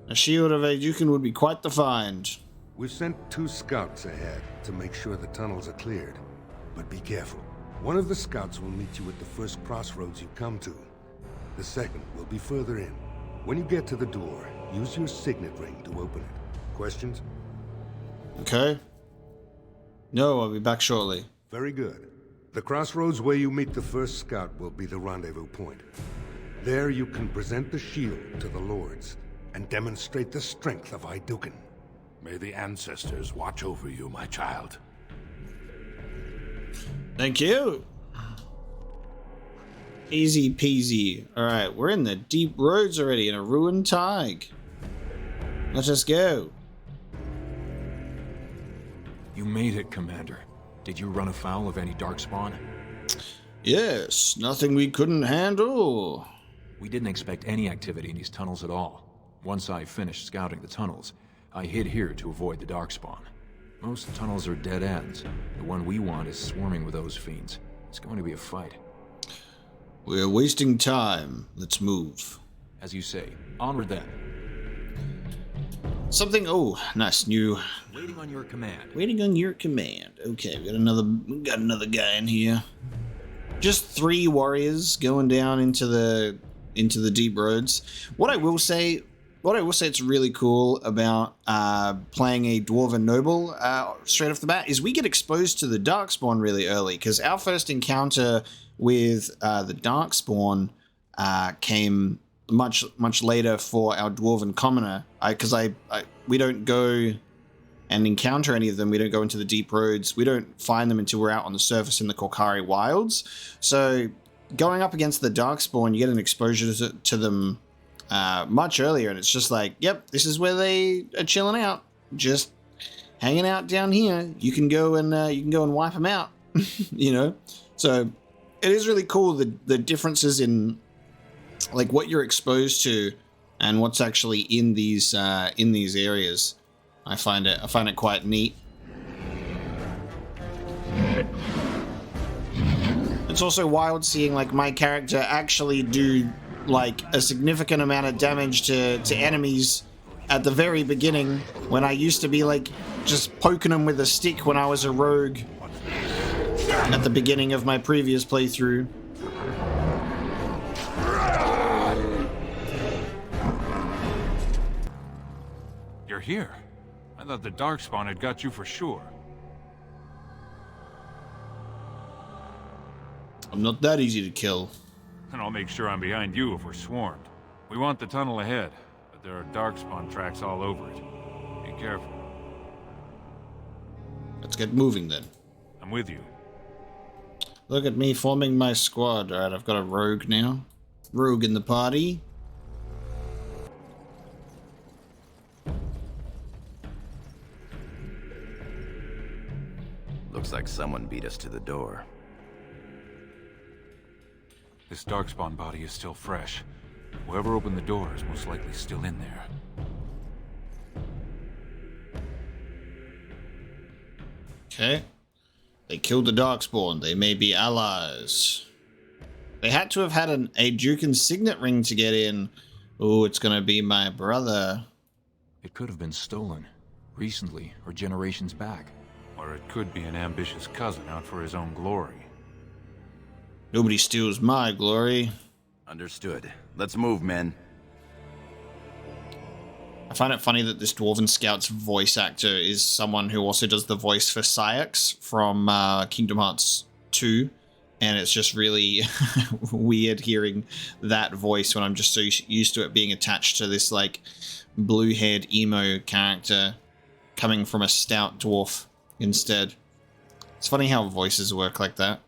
A shield of Idukan would be quite the find. We've sent 2 scouts ahead to make sure the tunnels are cleared. But be careful. One of the scouts will meet you at the first crossroads you come to. The second will be further in. When you get to the door, use your signet ring to open it. Questions? Okay. No, I'll be back shortly. Very good. The crossroads where you meet the first scout will be the rendezvous point. There you can present the shield to the lords and demonstrate the strength of Iduken. May the ancestors watch over you, my child. Thank you. Easy peasy. Alright, we're in the deep roads already in a ruined Tig. Let us go. You made it, Commander. Did you run afoul of any darkspawn? Yes, nothing we couldn't handle. We didn't expect any activity in these tunnels at all. Once I finished scouting the tunnels, I hid here to avoid the darkspawn. Most tunnels are dead ends. The one we want is swarming with those fiends. It's going to be a fight. We're wasting time. Let's move. As you say, onward then. Something, oh, nice, new. Waiting on your command. Waiting on your command. Okay, we got another guy in here. Just 3 warriors going down into the deep roads. What I will say it's really cool about playing a Dwarven noble straight off the bat is we get exposed to the Darkspawn really early, because our first encounter with the Darkspawn came much later for our Dwarven commoner, because we don't go and encounter any of them. We don't go into the deep roads. We don't find them until we're out on the surface in the Korkari wilds. So going up against the Darkspawn, you get an exposure to them much earlier, and it's just like, yep, this is where they are chilling out, just hanging out down here. You can go and wipe them out, you know. So it is really cool the differences in like what you're exposed to and what's actually in these areas. I find it quite neat. It's also wild seeing like my character actually do like a significant amount of damage to enemies at the very beginning, when I used to be like just poking them with a stick when I was a rogue at the beginning of my previous playthrough. You're here. I thought the Darkspawn had got you for sure. I'm not that easy to kill. And I'll make sure I'm behind you if we're swarmed. We want the tunnel ahead, but there are Darkspawn tracks all over it. Be careful. Let's get moving then. I'm with you. Look at me forming my squad. Alright, I've got a rogue now. Rogue in the party. Looks like someone beat us to the door. This Darkspawn body is still fresh. Whoever opened the door is most likely still in there. Okay. They killed the Darkspawn. They may be allies. They had to have had a Duke's signet ring to get in. Oh, it's gonna be my brother. It could have been stolen. Recently, or generations back. Or it could be an ambitious cousin out for his own glory. Nobody steals my glory. Understood. Let's move, men. I find it funny that this Dwarven Scout's voice actor is someone who also does the voice for Syx from Kingdom Hearts 2. And it's just really weird hearing that voice when I'm just so used to it being attached to this like blue-haired emo character coming from a stout dwarf instead. It's funny how voices work like that.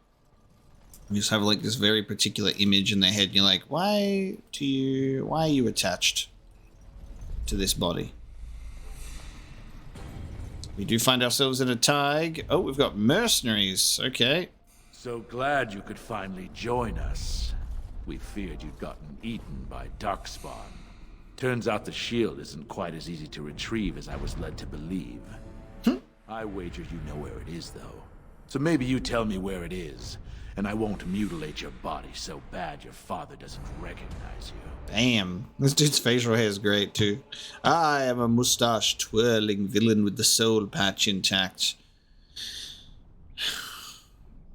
You just have like this very particular image in their head and you're like, why are you attached to this body? We do find ourselves in a Tig. Oh, we've got mercenaries. Okay. So glad you could finally join us. We feared you'd gotten eaten by Darkspawn. Turns out the shield isn't quite as easy to retrieve as I was led to believe. I wager you know where it is, though. So maybe you tell me where it is, and I won't mutilate your body so bad your father doesn't recognize you. Damn, this dude's facial hair is great too. I am a mustache-twirling villain with the soul patch intact.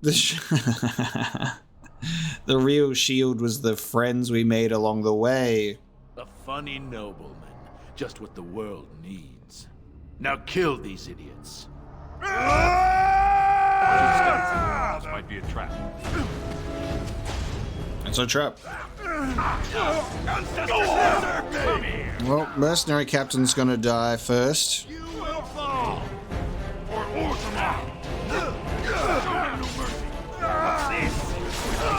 The real shield was the friends we made along the way. A funny nobleman. Just what the world needs. Now kill these idiots. This might be a trap. It's a trap. Well, mercenary captain's gonna die first. You will fall for Orzammar. What's this?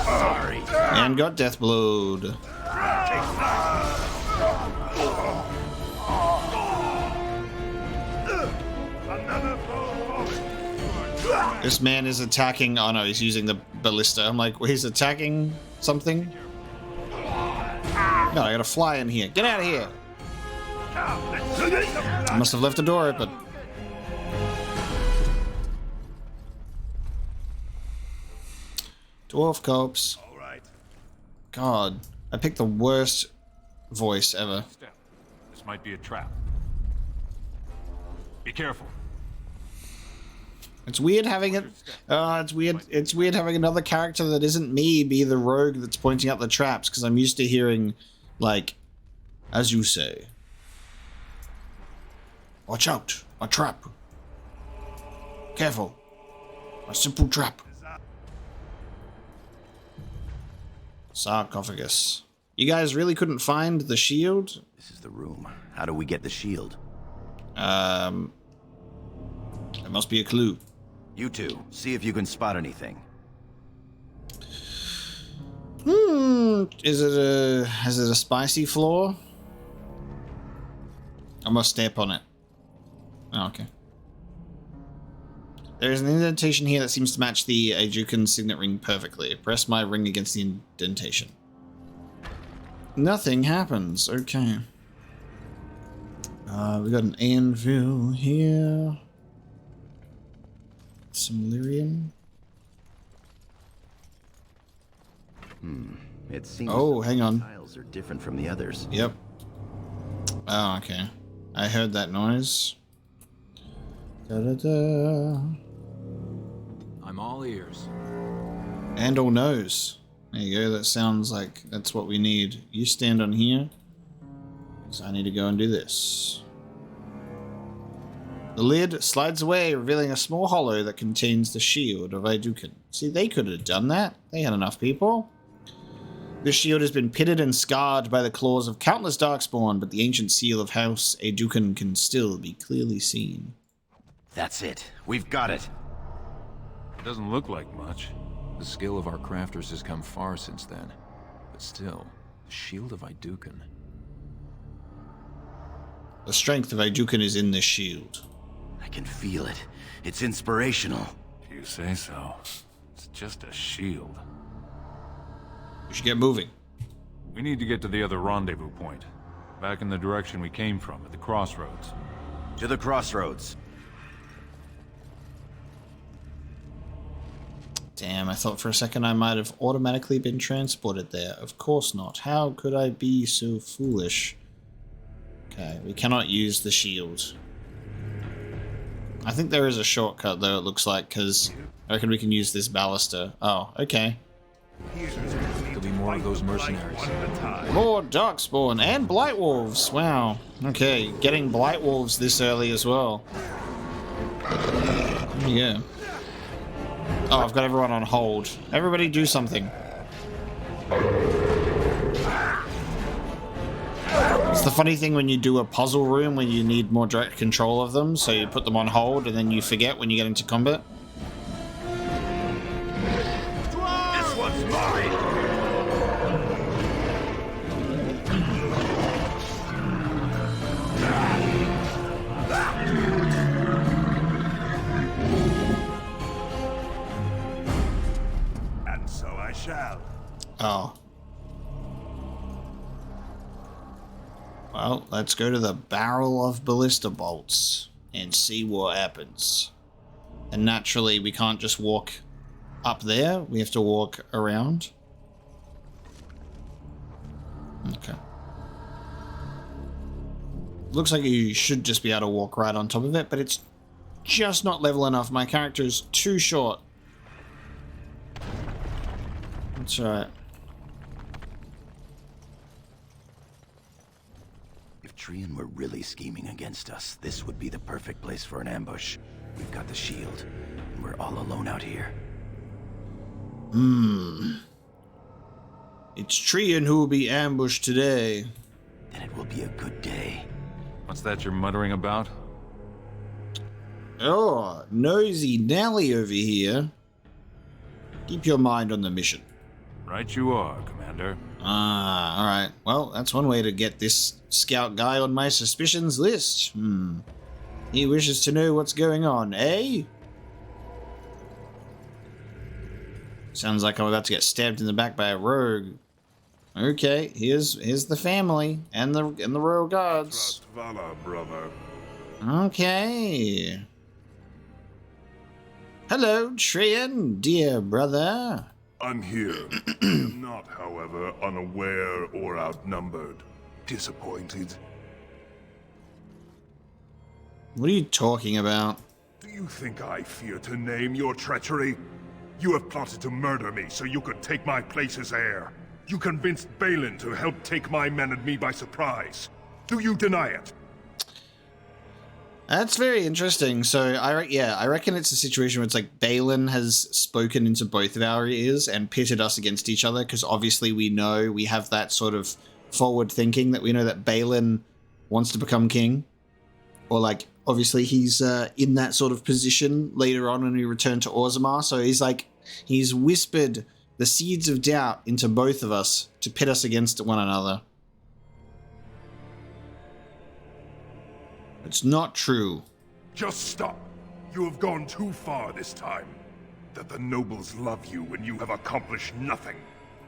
Sorry. And got death blowed. This man is attacking. Oh no, he's using the ballista. I'm like, well, he's attacking something. No, I gotta fly in here. Get out of here. I must have left the door open. Dwarf corpse. God, I picked the worst voice ever. This might be a trap. Be careful. It's weird having it. It's weird. It's weird having another character that isn't me be the rogue that's pointing out the traps, because I'm used to hearing, like, as you say. Watch out! A trap. Careful. A simple trap. Sarcophagus. You guys really couldn't find the shield? This is the room. How do we get the shield? There must be a clue. You two, see if you can spot anything. Is it a spicy floor? I must step on it. Oh, okay. There is an indentation here that seems to match the Ajukan signet ring perfectly. Press my ring against the indentation. Nothing happens. Okay. We got an anvil here. Some lyrium. It seems hang on. The tiles are different from the others. Yep. Oh, okay. I heard that noise. Da-da-da. I'm all ears. And all nose. There you go. That sounds like that's what we need. You stand on here. So I need to go and do this. The lid slides away, revealing a small hollow that contains the shield of Aeducan. See, they could have done that. They had enough people. This shield has been pitted and scarred by the claws of countless darkspawn, but the ancient seal of House Aeducan can still be clearly seen. That's it. We've got it. It doesn't look like much. The skill of our crafters has come far since then. But still, the shield of Aeducan. The strength of Aeducan is in this shield. I can feel it. It's inspirational. If you say so. It's just a shield. We should get moving. We need to get to the other rendezvous point. Back in the direction we came from, at the crossroads. To the crossroads. Damn, I thought for a second I might have automatically been transported there. Of course not. How could I be so foolish? Okay, we cannot use the shield. I think there is a shortcut though, it looks like, because I reckon we can use this baluster. Oh, okay. There'll be more of those mercenaries. More Darkspawn and Blightwolves. Wow. Okay, getting Blightwolves this early as well. Yeah. Oh, I've got everyone on hold. Everybody do something. It's the funny thing when you do a puzzle room where you need more direct control of them, so you put them on hold and then you forget when you get into combat. This one's mine! And so I shall. Oh. Well, let's go to the barrel of ballista bolts and see what happens. And naturally, we can't just walk up there. We have to walk around. Okay. Looks like you should just be able to walk right on top of it, but it's just not level enough. My character is too short. That's right. If Trian were really scheming against us, this would be the perfect place for an ambush. We've got the shield, and we're all alone out here. It's Trian who will be ambushed today. Then it will be a good day. What's that you're muttering about? Oh, nosy Nelly over here. Keep your mind on the mission. Right you are, Commander. Alright. Well, that's one way to get this scout guy on my suspicions list. He wishes to know what's going on, eh? Sounds like I'm about to get stabbed in the back by a rogue. Okay, here's the family and the royal guards. Trust Valor, brother. Okay. Hello, Trian, dear brother. I'm here. I am not, however, unaware or outnumbered. Disappointed. What are you talking about? Do you think I fear to name your treachery? You have plotted to murder me so you could take my place as heir. You convinced Balin to help take my men and me by surprise. Do you deny it? That's very interesting. So, I reckon it's a situation where it's like Balin has spoken into both of our ears and pitted us against each other, because obviously we know, we have that sort of forward thinking that we know that Balin wants to become king. Or like, obviously he's in that sort of position later on when we return to Orzammar. So he's whispered the seeds of doubt into both of us to pit us against one another. It's not true. Just stop. You have gone too far this time. That the nobles love you when you have accomplished nothing.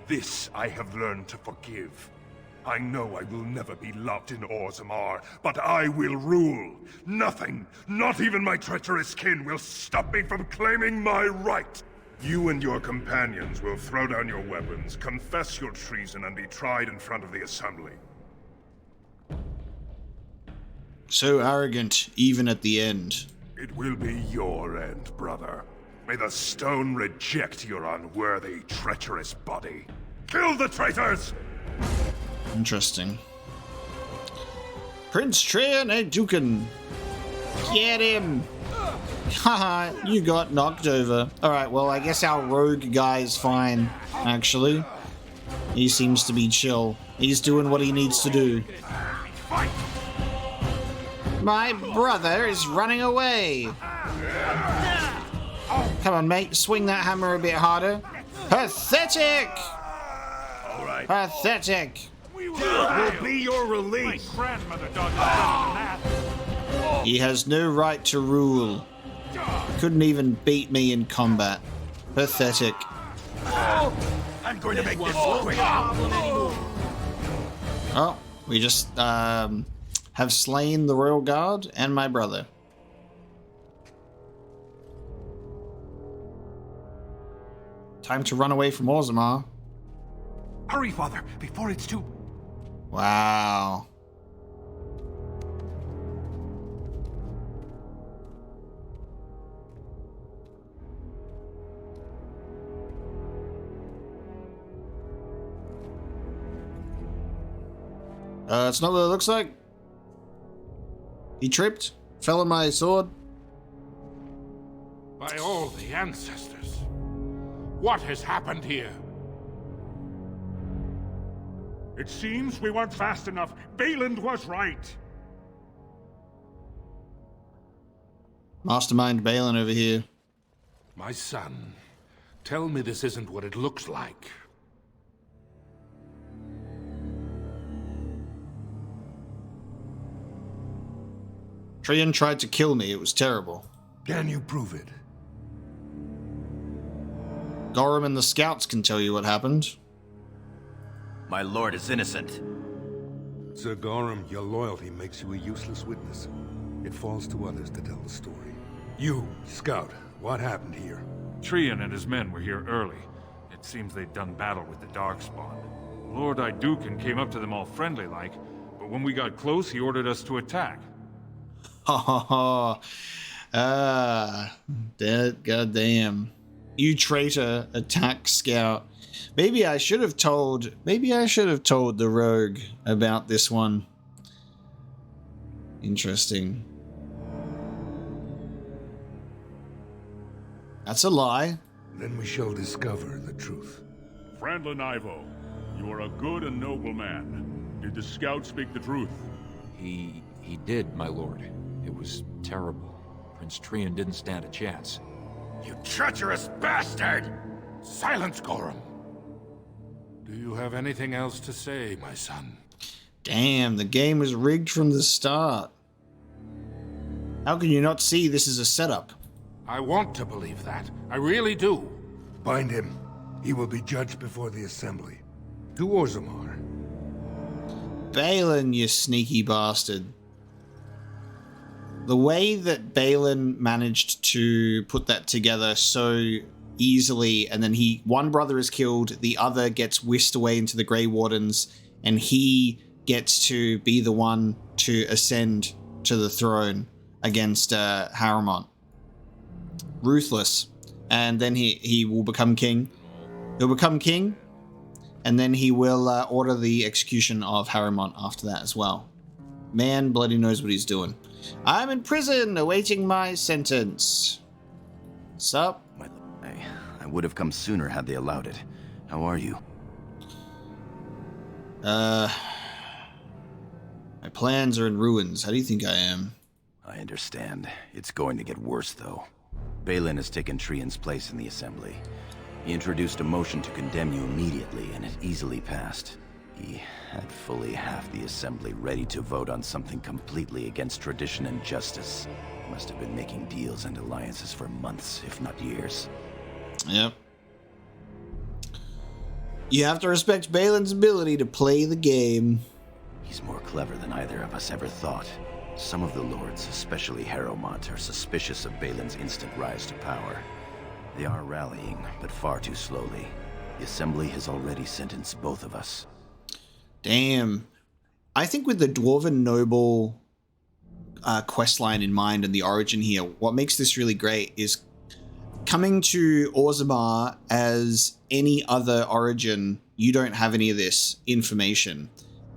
This I have learned to forgive. I know I will never be loved in Orzammar, but I will rule. Nothing, not even my treacherous kin, will stop me from claiming my right. You and your companions will throw down your weapons, confess your treason, and be tried in front of the Assembly. So arrogant, even at the end. It will be your end, brother. May the stone reject your unworthy, treacherous body. Kill the traitors! Interesting. Prince Trian Dukan. Get him! Haha, you got knocked over. Alright, well, I guess our rogue guy is fine, actually. He seems to be chill. He's doing what he needs to do. My brother is running away. Come on, mate. Swing that hammer a bit harder. Pathetic! Alright. Pathetic. Will be your release. He has no right to rule. Couldn't even beat me in combat. Pathetic. I'm going to make this quick. Oh, we just have slain the royal guard and my brother. Time to run away from Orzammar. Hurry, father, before it's too... Wow. It's not what it looks like. He tripped, fell on my sword. By all the ancestors, what has happened here? It seems we weren't fast enough. Balin was right. Mastermind Balin over here. My son, tell me this isn't what it looks like. Trian tried to kill me. It was terrible. Can you prove it? Gorham and the scouts can tell you what happened. My lord is innocent. Sir Gorham, your loyalty makes you a useless witness. It falls to others to tell the story. You, Scout, what happened here? Trian and his men were here early. It seems they'd done battle with the Darkspawn. Lord Idukan came up to them all friendly-like, but when we got close, he ordered us to attack. Ha ha ha. Goddamn. You traitor, attack scout. Maybe I should have told the rogue about this one. Interesting. That's a lie. Then we shall discover the truth. Frandlin Ivo, you are a good and noble man. Did the scout speak the truth? He did, my lord. It was terrible. Prince Trian didn't stand a chance. You treacherous bastard! Silence, Gorham. Do you have anything else to say, my son? Damn, the game was rigged from the start. How can you not see this is a setup? I want to believe that. I really do. Bind him. He will be judged before the assembly. To Orzammar. Balin, you sneaky bastard. The way that Balin managed to put that together so easily, and then one brother is killed, the other gets whisked away into the Grey Wardens, and he gets to be the one to ascend to the throne against Harrowmont. Ruthless. And then he will become king. He'll become king, and then he will order the execution of Harrowmont after that as well. Man bloody knows what he's doing. I'm in prison awaiting my sentence. Sup? I would have come sooner had they allowed it. How are you? My plans are in ruins. How do you think I am? I understand. It's going to get worse, though. Balin has taken Trian's place in the Assembly. He introduced a motion to condemn you immediately, and it easily passed. He had fully half the Assembly ready to vote on something completely against tradition and justice. He must have been making deals and alliances for months, if not years. Yep. You have to respect Balin's ability to play the game. He's more clever than either of us ever thought. Some of the lords, especially Harrowmont, are suspicious of Balin's instant rise to power. They are rallying, but far too slowly. The Assembly has already sentenced both of us. Damn. I think with the Dwarven Noble questline in mind and the origin here, what makes this really great is coming to Orzammar as any other origin, you don't have any of this information.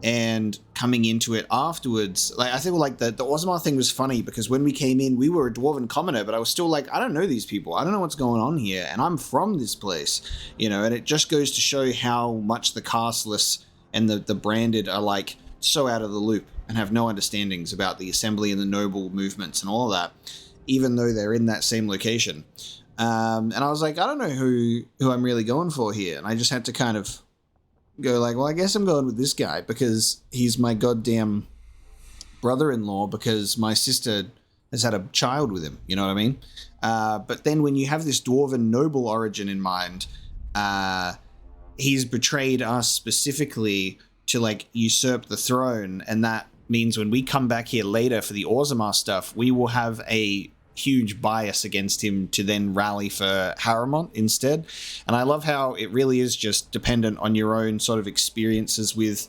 And coming into it afterwards, like I think like the Orzammar thing was funny because when we came in, we were a Dwarven commoner, but I was still like, I don't know these people. I don't know what's going on here. And I'm from this place, you know, and it just goes to show how much the casteless and the branded are like so out of the loop and have no understandings about the Assembly and the noble movements and all of that, even though they're in that same location. And I was like, I don't know who I'm really going for here. And I just had to kind of go like, well, I guess I'm going with this guy because he's my goddamn brother-in-law because my sister has had a child with him. You know what I mean? But then when you have this Dwarven noble origin in mind, he's betrayed us specifically to like usurp the throne. And that means when we come back here later for the Orzammar stuff, we will have a huge bias against him to then rally for Harrowmont instead. And I love how it really is just dependent on your own sort of experiences with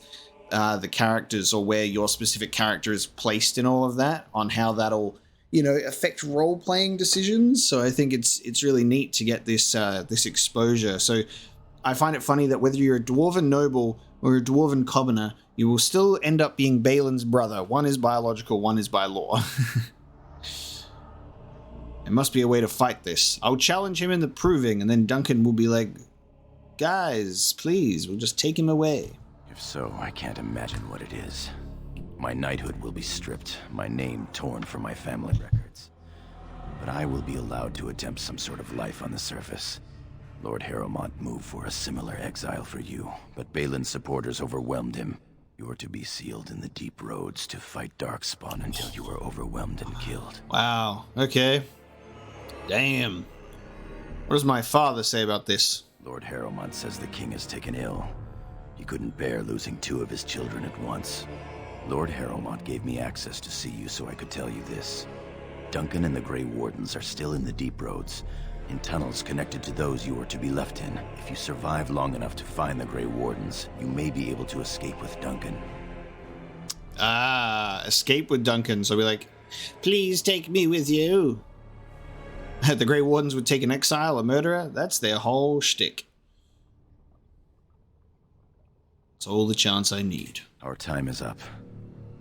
the characters or where your specific character is placed in all of that, on how that'll, you know, affect role-playing decisions. So I think it's really neat to get this this exposure. So I find it funny that whether you're a Dwarven noble or a Dwarven commoner, you will still end up being Balin's brother. One is biological, one is by law. There must be a way to fight this. I'll challenge him in the proving, and then Duncan will be like, guys, please, we'll just take him away. If so, I can't imagine what it is. My knighthood will be stripped, my name torn from my family records. But I will be allowed to attempt some sort of life on the surface. Lord Harrowmont moved for a similar exile for you, but Balin's supporters overwhelmed him. You are to be sealed in the deep roads to fight Darkspawn until you are overwhelmed and killed. Wow, okay. Damn. What does my father say about this? Lord Harrowmont says the king is taken ill. He couldn't bear losing 2 of his children at once. Lord Harrowmont gave me access to see you so I could tell you this. Duncan and the Grey Wardens are still in the deep roads, in tunnels connected to those you are to be left in. If you survive long enough to find the Grey Wardens, you may be able to escape with Duncan. Ah, escape with Duncan. So we're like, please take me with you. The Grey Wardens would take an exile, a murderer. That's their whole shtick. It's all the chance I need. Our time is up.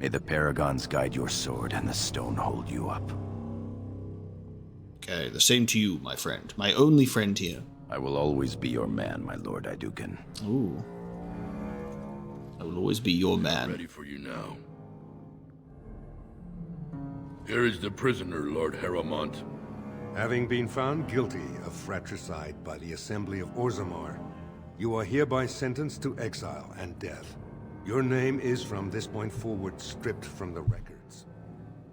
May the paragons guide your sword and the stone hold you up. Okay, the same to you, my friend. My only friend here. I will always be your man, my Lord Iduken. Ooh. I will always be your man. Ready for you now. Here is the prisoner, Lord Harrowmont. Having been found guilty of fratricide by the Assembly of Orzammar, you are hereby sentenced to exile and death. Your name is from this point forward stripped from the records.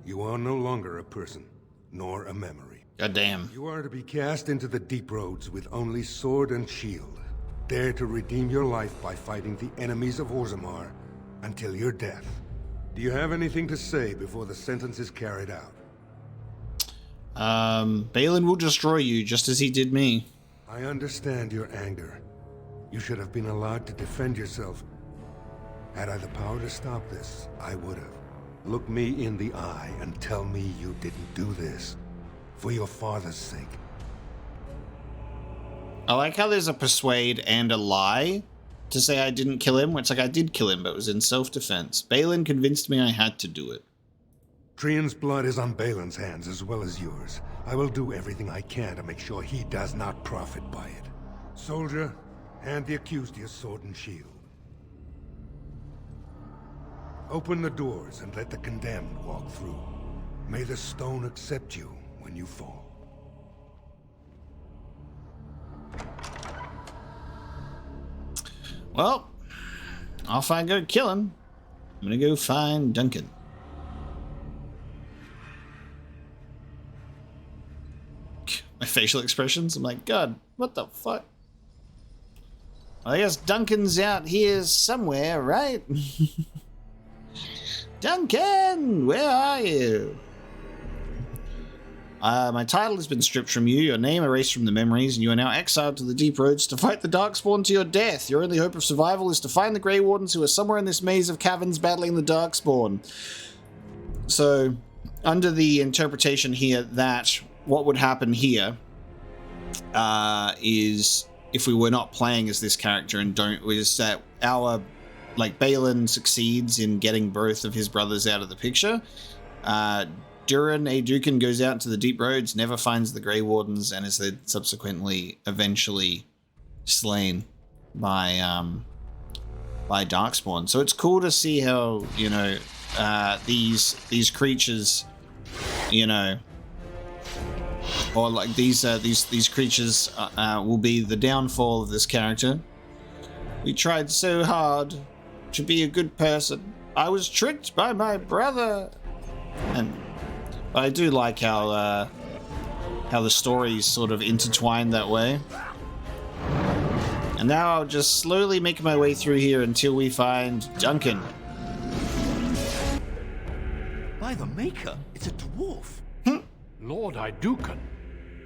You are no longer a person, nor a memory. God damn. You are to be cast into the deep roads with only sword and shield. Dare to redeem your life by fighting the enemies of Orzammar until your death. Do you have anything to say before the sentence is carried out? Balin will destroy you just as he did me. I understand your anger. You should have been allowed to defend yourself. Had I the power to stop this, I would have. Look me in the eye and tell me you didn't do this. For your father's sake. I like how there's a persuade and a lie to say I didn't kill him. It's like I did kill him, but it was in self-defense. Balin convinced me I had to do it. Trian's blood is on Balin's hands as well as yours. I will do everything I can to make sure he does not profit by it. Soldier, hand the accused your sword and shield. Open the doors and let the condemned walk through. May the stone accept you when you fall. Well, off I go kill him. I'm gonna go find Duncan. My facial expressions, I'm like, God, what the fuck? Well, I guess Duncan's out here somewhere, right? Duncan, where are you? My title has been stripped from you, your name erased from the memories, and you are now exiled to the deep roads to fight the Darkspawn to your death. Your only hope of survival is to find the Grey Wardens who are somewhere in this maze of caverns battling the Darkspawn. So, under the interpretation here that what would happen here is if we were not playing as this character and is that our, like, Balin succeeds in getting both of his brothers out of the picture. Durin Aeducan goes out into the deep roads, never finds the Grey Wardens, and is then subsequently eventually slain by Darkspawn. So it's cool to see how, you know, these creatures, you know, or like these creatures will be the downfall of this character. We tried so hard to be a good person. I was tricked by my brother, and I do like how the stories sort of intertwine that way. And now I'll just slowly make my way through here until we find Duncan. By the Maker, it's a dwarf. Lord Iduken,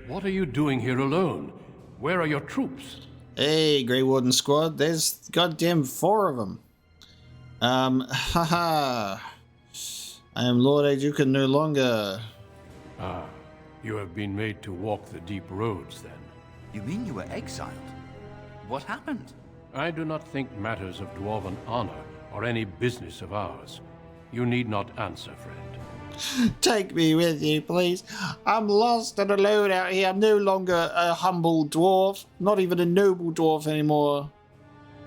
what are you doing here alone? Where are your troops? Hey, Grey Warden squad, there's goddamn 4 of them. Haha. I am Lord Aeducan no longer. Ah, you have been made to walk the deep roads, then. You mean you were exiled? What happened? I do not think matters of Dwarven honor are any business of ours. You need not answer, friend. Take me with you, please. I'm lost and alone out here. I'm no longer a humble dwarf, not even a noble dwarf anymore.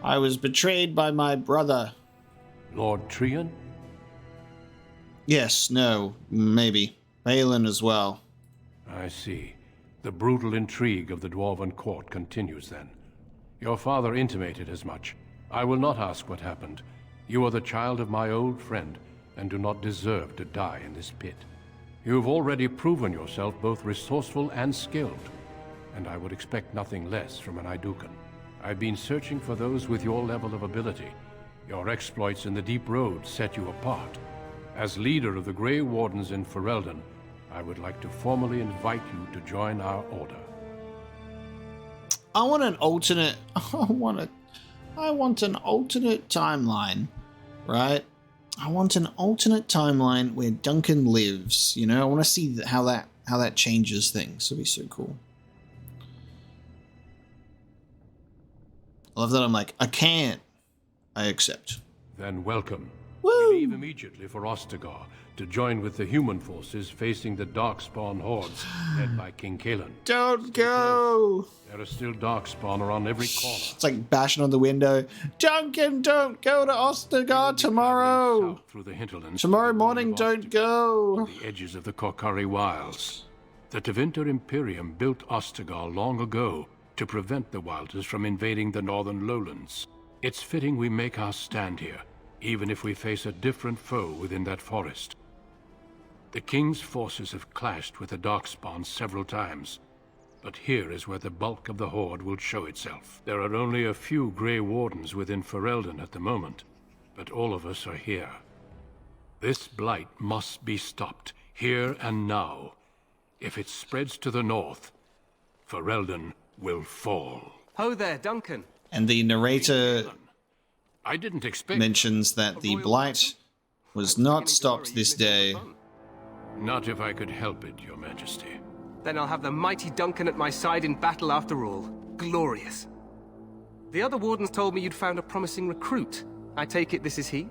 I was betrayed by my brother. Lord Trian? Yes, no, maybe. Balin as well. I see. The brutal intrigue of the Dwarven court continues then. Your father intimated as much. I will not ask what happened. You are the child of my old friend, and do not deserve to die in this pit. You have already proven yourself both resourceful and skilled, and I would expect nothing less from an Iduken. I've been searching for those with your level of ability. Your exploits in the Deep Road set you apart. As leader of the Grey Wardens in Ferelden, I would like to formally invite you to join our order. I want an alternate timeline, right? I want an alternate timeline where Duncan lives, you know? I want to see how that changes things. It'll be so cool. I love that I'm like, I can't. I accept. Then welcome. Woo! leave immediately for Ostagar to join with the human forces facing the Darkspawn hordes led by King Kaelan. Don't go! There are still Darkspawn around every corner. It's like bashing on the window. Duncan, don't go to Ostagar tomorrow! Through the hinterlands. Tomorrow morning, don't go! The edges of the Korkari Wilds. The Tevinter Imperium built Ostagar long ago to prevent the Wilders from invading the northern lowlands. It's fitting we make our stand here, even if we face a different foe within that forest. The King's forces have clashed with the Darkspawn several times, but here is where the bulk of the Horde will show itself. There are only a few Grey Wardens within Ferelden at the moment, but all of us are here. This blight must be stopped, here and now. If it spreads to the north, Ferelden will fall. Ho there, Duncan. And the narrator I didn't expect mentions that the blight was not stopped this day. Not if I could help it, Your Majesty. Then I'll have the mighty Duncan at my side in battle after all. Glorious. The other wardens told me you'd found a promising recruit. I take it this is he?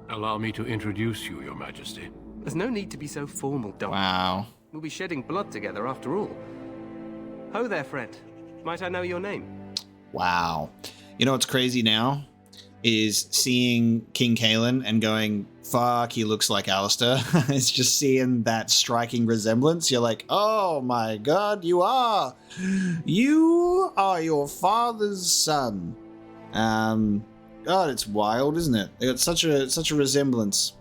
Allow me to introduce you, Your Majesty. There's no need to be so formal, Duncan. Wow. We'll be shedding blood together after all. Ho there, friend. Might I know your name? Wow. You know what's crazy now? Is seeing King Kaelan and going, fuck, he looks like Alistair. It's just seeing that striking resemblance. You're like, oh my god, you are your father's son. God, it's wild, isn't it? They got such a resemblance.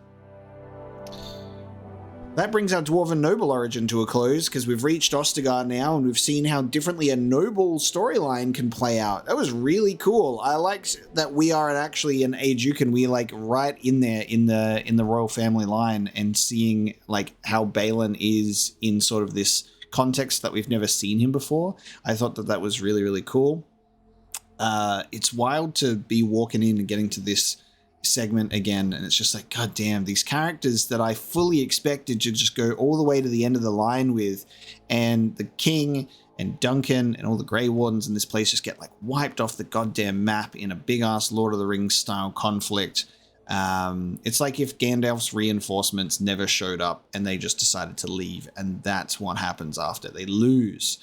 That brings our Dwarven Noble origin to a close, because we've reached Ostagar now, and we've seen how differently a noble storyline can play out. That was really cool. I liked that we are actually an Aeducan. We like right in there in the royal family line, and seeing like how Balin is in sort of this context that we've never seen him before. I thought that was really, really cool. It's wild to be walking in and getting to this segment again, and it's just like, god damn, these characters that I fully expected to just go all the way to the end of the line with, and the king and Duncan and all the Grey Wardens in this place just get like wiped off the goddamn map in a big ass Lord of the Rings style conflict. It's like if Gandalf's reinforcements never showed up and they just decided to leave, and that's what happens after they lose.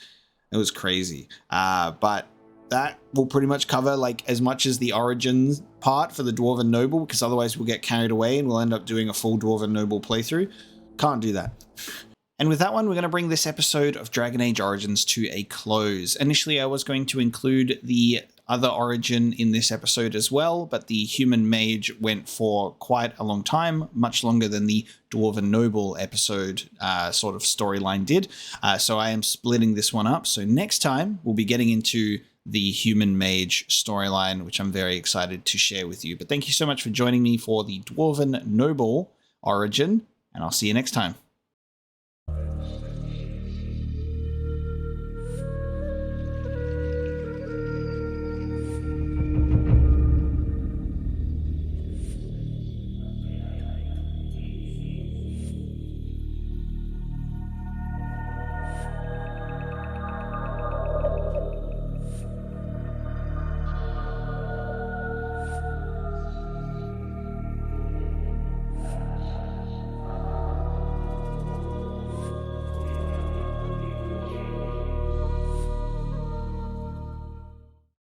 It was crazy. But that will pretty much cover like as much as the origins part for the Dwarven Noble, because otherwise we'll get carried away and we'll end up doing a full Dwarven Noble playthrough. Can't do that. And with that one, we're going to bring this episode of Dragon Age Origins to a close. Initially, I was going to include the other origin in this episode as well, but the Human Mage went for quite a long time, much longer than the Dwarven Noble episode sort of storyline did. So I am splitting this one up. So next time, we'll be getting into the Human Mage storyline, which I'm very excited to share with you. But thank you so much for joining me for the Dwarven Noble origin, and I'll see you next time.